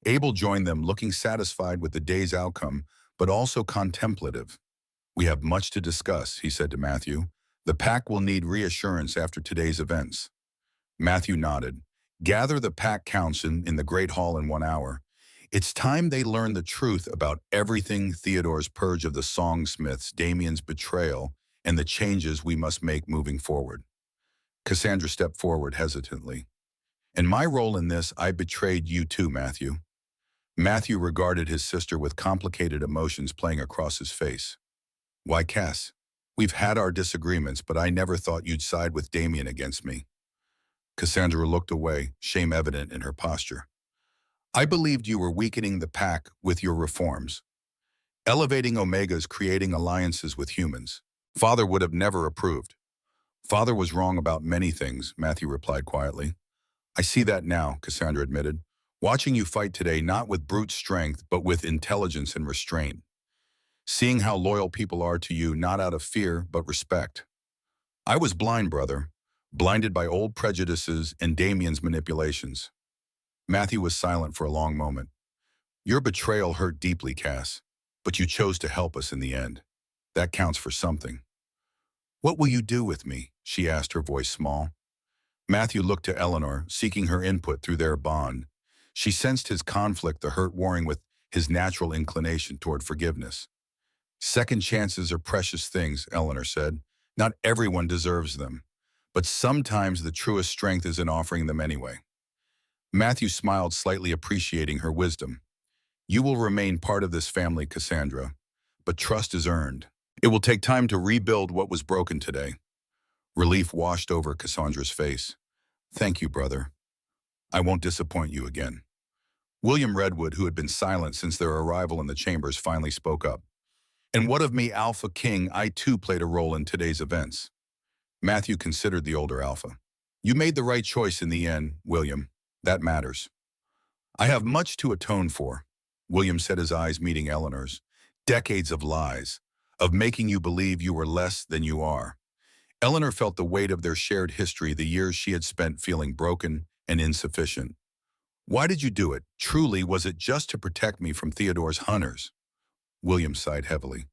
Abel joined them, looking satisfied with the day's outcome, but also contemplative. "We have much to discuss," he said to Matthew. "The pack will need reassurance after today's events." Matthew nodded. "Gather the pack council in the Great Hall in 1 hour. It's time they learn the truth about everything: Theodore's purge of the Songsmiths, Damien's betrayal, and the changes we must make moving forward." Cassandra stepped forward hesitantly. "In my role in this, I betrayed you too, Matthew." Matthew regarded his sister with complicated emotions playing across his face. "Why, Cass? We've had our disagreements, but I never thought you'd side with Damien against me." Cassandra looked away, shame evident in her posture. "I believed you were weakening the pack with your reforms. Elevating Omegas, creating alliances with humans. Father would have never approved." "Father was wrong about many things," Matthew replied quietly. "I see that now," Cassandra admitted. "Watching you fight today, not with brute strength, but with intelligence and restraint. Seeing how loyal people are to you, not out of fear, but respect. I was blind, brother, blinded by old prejudices and Damien's manipulations." Matthew was silent for a long moment. "Your betrayal hurt deeply, Cass, but you chose to help us in the end. That counts for something." "What will you do with me?" she asked, her voice small. Matthew looked to Eleanor, seeking her input through their bond. She sensed his conflict, the hurt warring with his natural inclination toward forgiveness. "Second chances are precious things," Eleanor said. "Not everyone deserves them, but sometimes the truest strength is in offering them anyway." Matthew smiled, slightly appreciating her wisdom. "You will remain part of this family, Cassandra, but trust is earned. It will take time to rebuild what was broken today." Relief washed over Cassandra's face. "Thank you, brother. I won't disappoint you again." William Redwood, who had been silent since their arrival in the chambers, finally spoke up. "And what of me, Alpha King? I too played a role in today's events." Matthew considered the older Alpha. "You made the right choice in the end, William. That matters." "I have much to atone for," William said, his eyes meeting Eleanor's. "Decades of lies, of making you believe you were less than you are." Eleanor felt the weight of their shared history, the years she had spent feeling broken and insufficient. "Why did you do it? Truly, was it just to protect me from Theodore's hunters?" William sighed heavily.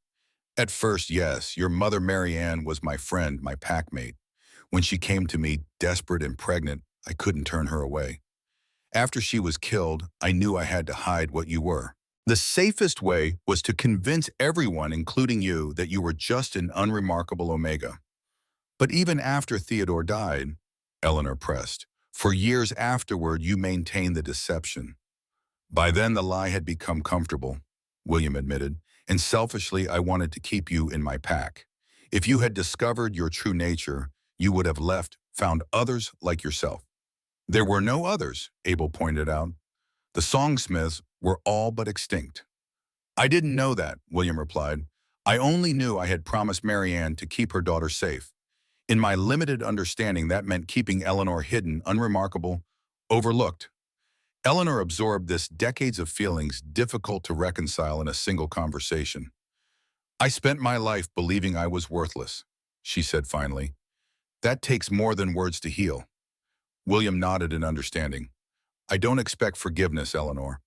"At first, yes. Your mother, Mary Ann, was my friend, my packmate. When she came to me, desperate and pregnant, I couldn't turn her away. After she was killed, I knew I had to hide what you were. The safest way was to convince everyone, including you, that you were just an unremarkable Omega. But even after Theodore died," Eleanor pressed, "for years afterward you maintained the deception." "By then the lie had become comfortable," William admitted, "and selfishly I wanted to keep you in my pack. If you had discovered your true nature, you would have left, found others like yourself." "There were no others," Abel pointed out. "The Songsmiths were all but extinct." "I didn't know that," William replied. "I only knew I had promised Mary Ann to keep her daughter safe. In my limited understanding, that meant keeping Eleanor hidden, unremarkable, overlooked." Eleanor absorbed this, decades of feelings difficult to reconcile in a single conversation. "I spent my life believing I was worthless," she said finally. "That takes more than words to heal." William nodded in understanding. "I don't expect forgiveness, Eleanor.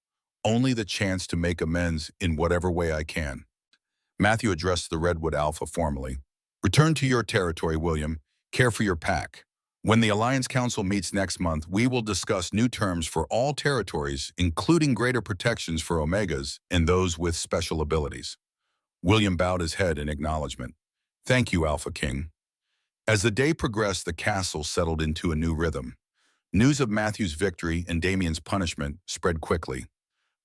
Only the chance to make amends in whatever way I can." Matthew addressed the Redwood Alpha formally. "Return to your territory, William. Care for your pack. When the Alliance Council meets next month, we will discuss new terms for all territories, including greater protections for Omegas and those with special abilities." William bowed his head in acknowledgement. "Thank you, Alpha King." As the day progressed, the castle settled into a new rhythm. News of Matthew's victory and Damien's punishment spread quickly.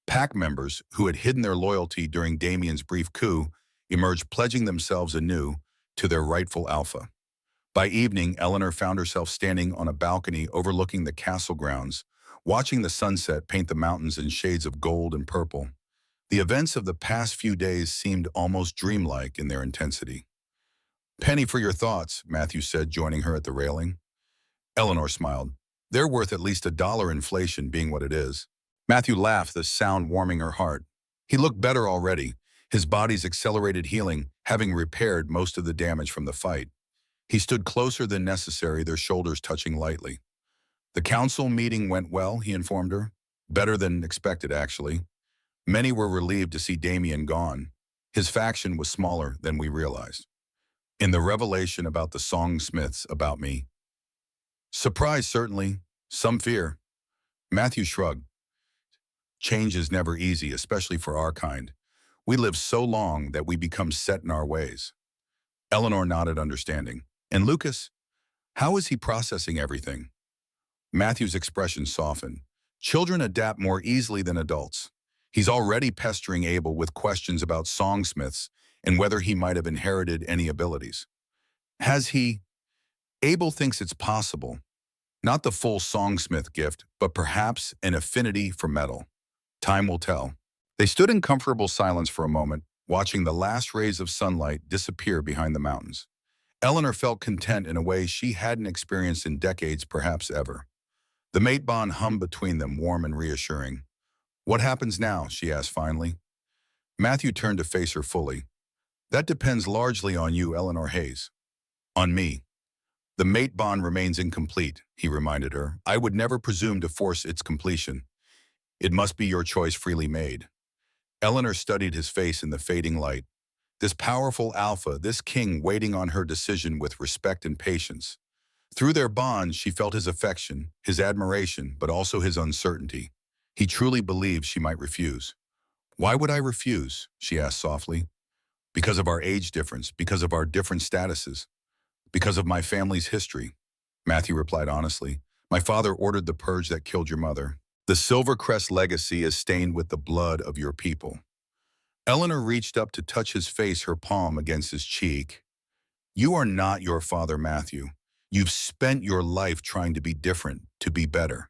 Pack members, who had hidden their loyalty during Damien's brief coup, emerged pledging themselves anew to their rightful alpha. By evening, Eleanor found herself standing on a balcony overlooking the castle grounds, watching the sunset paint the mountains in shades of gold and purple. The events of the past few days seemed almost dreamlike in their intensity. "Penny for your thoughts," Matthew said, joining her at the railing. Eleanor smiled. "They're worth at least $1 inflation being what it is." Matthew laughed, the sound warming her heart. He looked better already, his body's accelerated healing having repaired most of the damage from the fight. He stood closer than necessary, their shoulders touching lightly. "The council meeting went well," he informed her. "Better than expected, actually. Many were relieved to see Damien gone. His faction was smaller than we realized. In the revelation about the Songsmiths about me. Surprise, certainly. Some fear." Matthew shrugged. "Change is never easy, especially for our kind. We live so long that we become set in our ways." Eleanor nodded understanding. "And Lucas? How is he processing everything?" Matthew's expression softened. "Children adapt more easily than adults. He's already pestering Abel with questions about Songsmiths and whether he might have inherited any abilities." "Has he?" "Abel thinks it's possible. Not the full Songsmith gift, but perhaps an affinity for metal. Time will tell." They stood in comfortable silence for a moment, watching the last rays of sunlight disappear behind the mountains. Eleanor felt content in a way she hadn't experienced in decades, perhaps ever. The mate bond hummed between them, warm and reassuring. "What happens now?" she asked finally. Matthew turned to face her fully. "That depends largely on you, Eleanor Hayes." "On me. The mate bond remains incomplete," he reminded her. "I would never presume to force its completion. It must be your choice freely made." Eleanor studied his face in the fading light. This powerful alpha, this king waiting on her decision with respect and patience. Through their bond, she felt his affection, his admiration, but also his uncertainty. He truly believed she might refuse. "Why would I refuse?" she asked softly. "Because of our age difference, because of our different statuses, because of my family's history," Matthew replied honestly. "My father ordered the purge that killed your mother. The Silvercrest legacy is stained with the blood of your people." Eleanor reached up to touch his face, her palm against his cheek. "You are not your father, Matthew. You've spent your life trying to be different, to be better.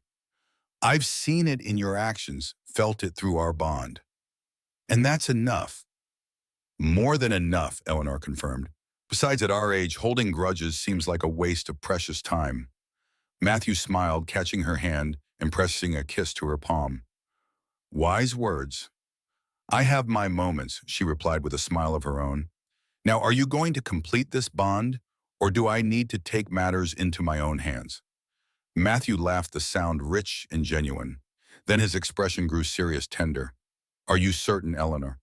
I've seen it in your actions, felt it through our bond. And that's enough." "More than enough," Eleanor confirmed. "Besides, at our age, holding grudges seems like a waste of precious time." Matthew smiled, catching her hand and pressing a kiss to her palm. "Wise words." "I have my moments," she replied with a smile of her own. "Now, are you going to complete this bond, or do I need to take matters into my own hands?" Matthew laughed, the sound rich and genuine. Then his expression grew serious, tender. "Are you certain, Eleanor?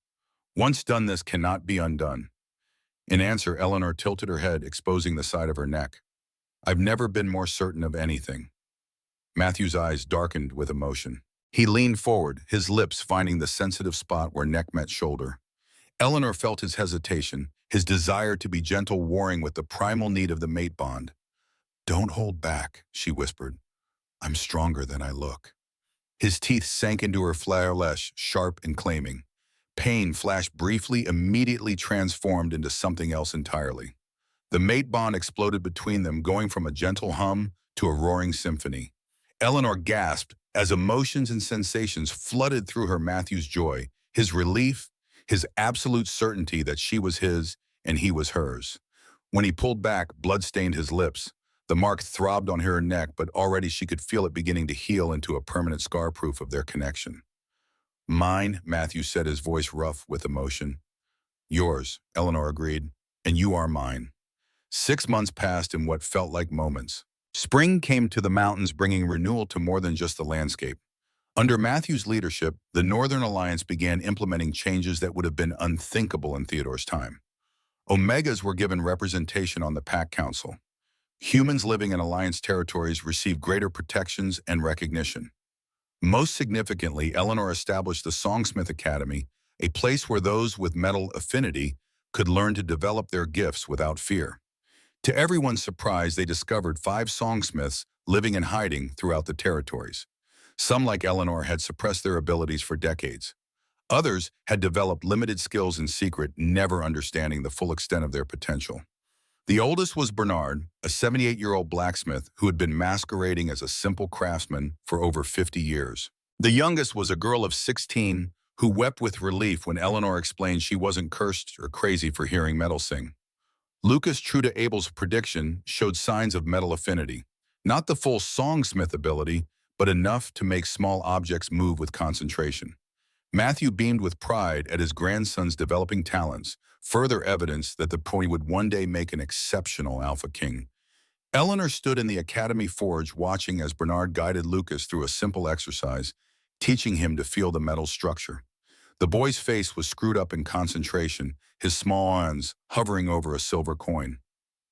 Once done, this cannot be undone." In answer, Eleanor tilted her head, exposing the side of her neck. "I've never been more certain of anything." Matthew's eyes darkened with emotion. He leaned forward, his lips finding the sensitive spot where neck met shoulder. Eleanor felt his hesitation, his desire to be gentle warring with the primal need of the mate bond. "Don't hold back," she whispered. "I'm stronger than I look." His teeth sank into her flesh, sharp and claiming. Pain flashed briefly, immediately transformed into something else entirely. The mate bond exploded between them, going from a gentle hum to a roaring symphony. Eleanor gasped as emotions and sensations flooded through her. Matthew's joy, his relief, his absolute certainty that she was his and he was hers. When he pulled back, blood stained his lips. The mark throbbed on her neck, but already she could feel it beginning to heal into a permanent scar, proof of their connection. "Mine," Matthew said, his voice rough with emotion. "Yours," Eleanor agreed, "and you are mine." 6 months passed in what felt like moments. Spring came to the mountains, bringing renewal to more than just the landscape. Under Matthew's leadership, the Northern Alliance began implementing changes that would have been unthinkable in Theodore's time. Omegas were given representation on the Pack Council. Humans living in Alliance territories received greater protections and recognition. Most significantly, Eleanor established the Songsmith Academy, a place where those with metal affinity could learn to develop their gifts without fear. To everyone's surprise, they discovered 5 songsmiths living in hiding throughout the territories. Some, like Eleanor, had suppressed their abilities for decades. Others had developed limited skills in secret, never understanding the full extent of their potential. The oldest was Bernard, a 78-year-old blacksmith who had been masquerading as a simple craftsman for over 50 years. The youngest was a girl of 16 who wept with relief when Eleanor explained she wasn't cursed or crazy for hearing metal sing. Lucas, true to Abel's prediction, showed signs of metal affinity. Not the full Songsmith ability, but enough to make small objects move with concentration. Matthew beamed with pride at his grandson's developing talents, further evidence that the boy would one day make an exceptional Alpha King. Eleanor stood in the academy forge watching as Bernard guided Lucas through a simple exercise, teaching him to feel the metal structure. The boy's face was screwed up in concentration, his small hands hovering over a silver coin.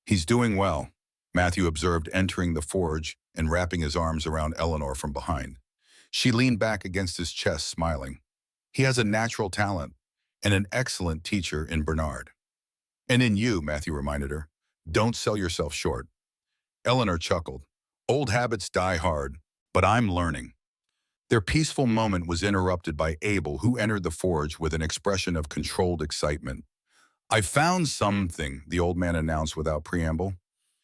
"He's doing well," Matthew observed, entering the forge and wrapping his arms around Eleanor from behind. She leaned back against his chest, smiling. "He has a natural talent and an excellent teacher in Bernard." "And in you," Matthew reminded her. "Don't sell yourself short." Eleanor chuckled. "Old habits die hard, but I'm learning." Their peaceful moment was interrupted by Abel, who entered the forge with an expression of controlled excitement. "I found something," the old man announced without preamble.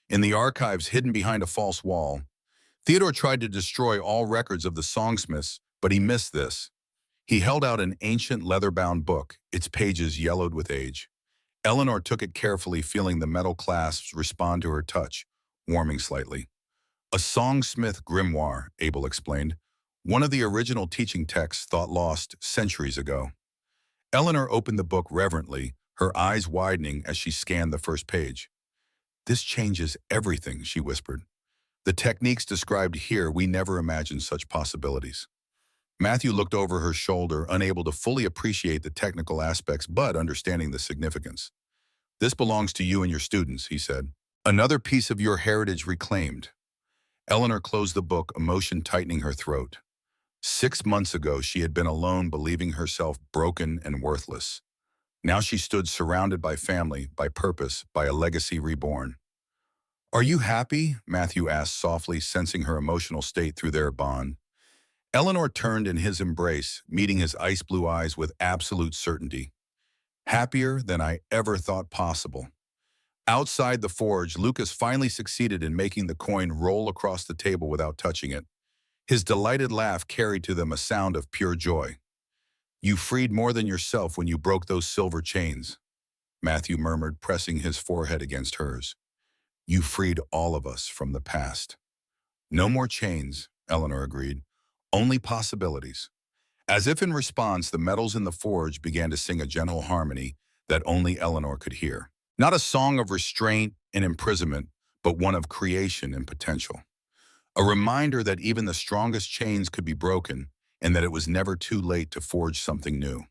"In the archives hidden behind a false wall. Theodore tried to destroy all records of the Songsmiths, but he missed this." He held out an ancient leather-bound book, its pages yellowed with age. Eleanor took it carefully, feeling the metal clasps respond to her touch, warming slightly. "A Songsmith grimoire," Abel explained. "One of the original teaching texts thought lost centuries ago." Eleanor opened the book reverently, her eyes widening as she scanned the first page. "This changes everything," she whispered. "The techniques described here, we never imagined such possibilities." Matthew looked over her shoulder, unable to fully appreciate the technical aspects but understanding the significance. "This belongs to you and your students," he said. "Another piece of your heritage reclaimed." Eleanor closed the book, emotion tightening her throat. 6 months ago, she had been alone, believing herself broken and worthless. Now she stood surrounded by family, by purpose, by a legacy reborn. "Are you happy?" Matthew asked softly, sensing her emotional state through their bond. Eleanor turned in his embrace, meeting his ice-blue eyes with absolute certainty. "Happier than I ever thought possible." Outside the forge, Lucas finally succeeded in making the coin roll across the table without touching it. His delighted laugh carried to them a sound of pure joy. "You freed more than yourself when you broke those silver chains," Matthew murmured, pressing his forehead against hers. "You freed all of us from the past." "No more chains," Eleanor agreed. "Only possibilities." As if in response, the metals in the forge began to sing a gentle harmony that only Eleanor could hear. Not a song of restraint and imprisonment, but one of creation and potential. A reminder that even the strongest chains could be broken and that it was never too late to forge something new.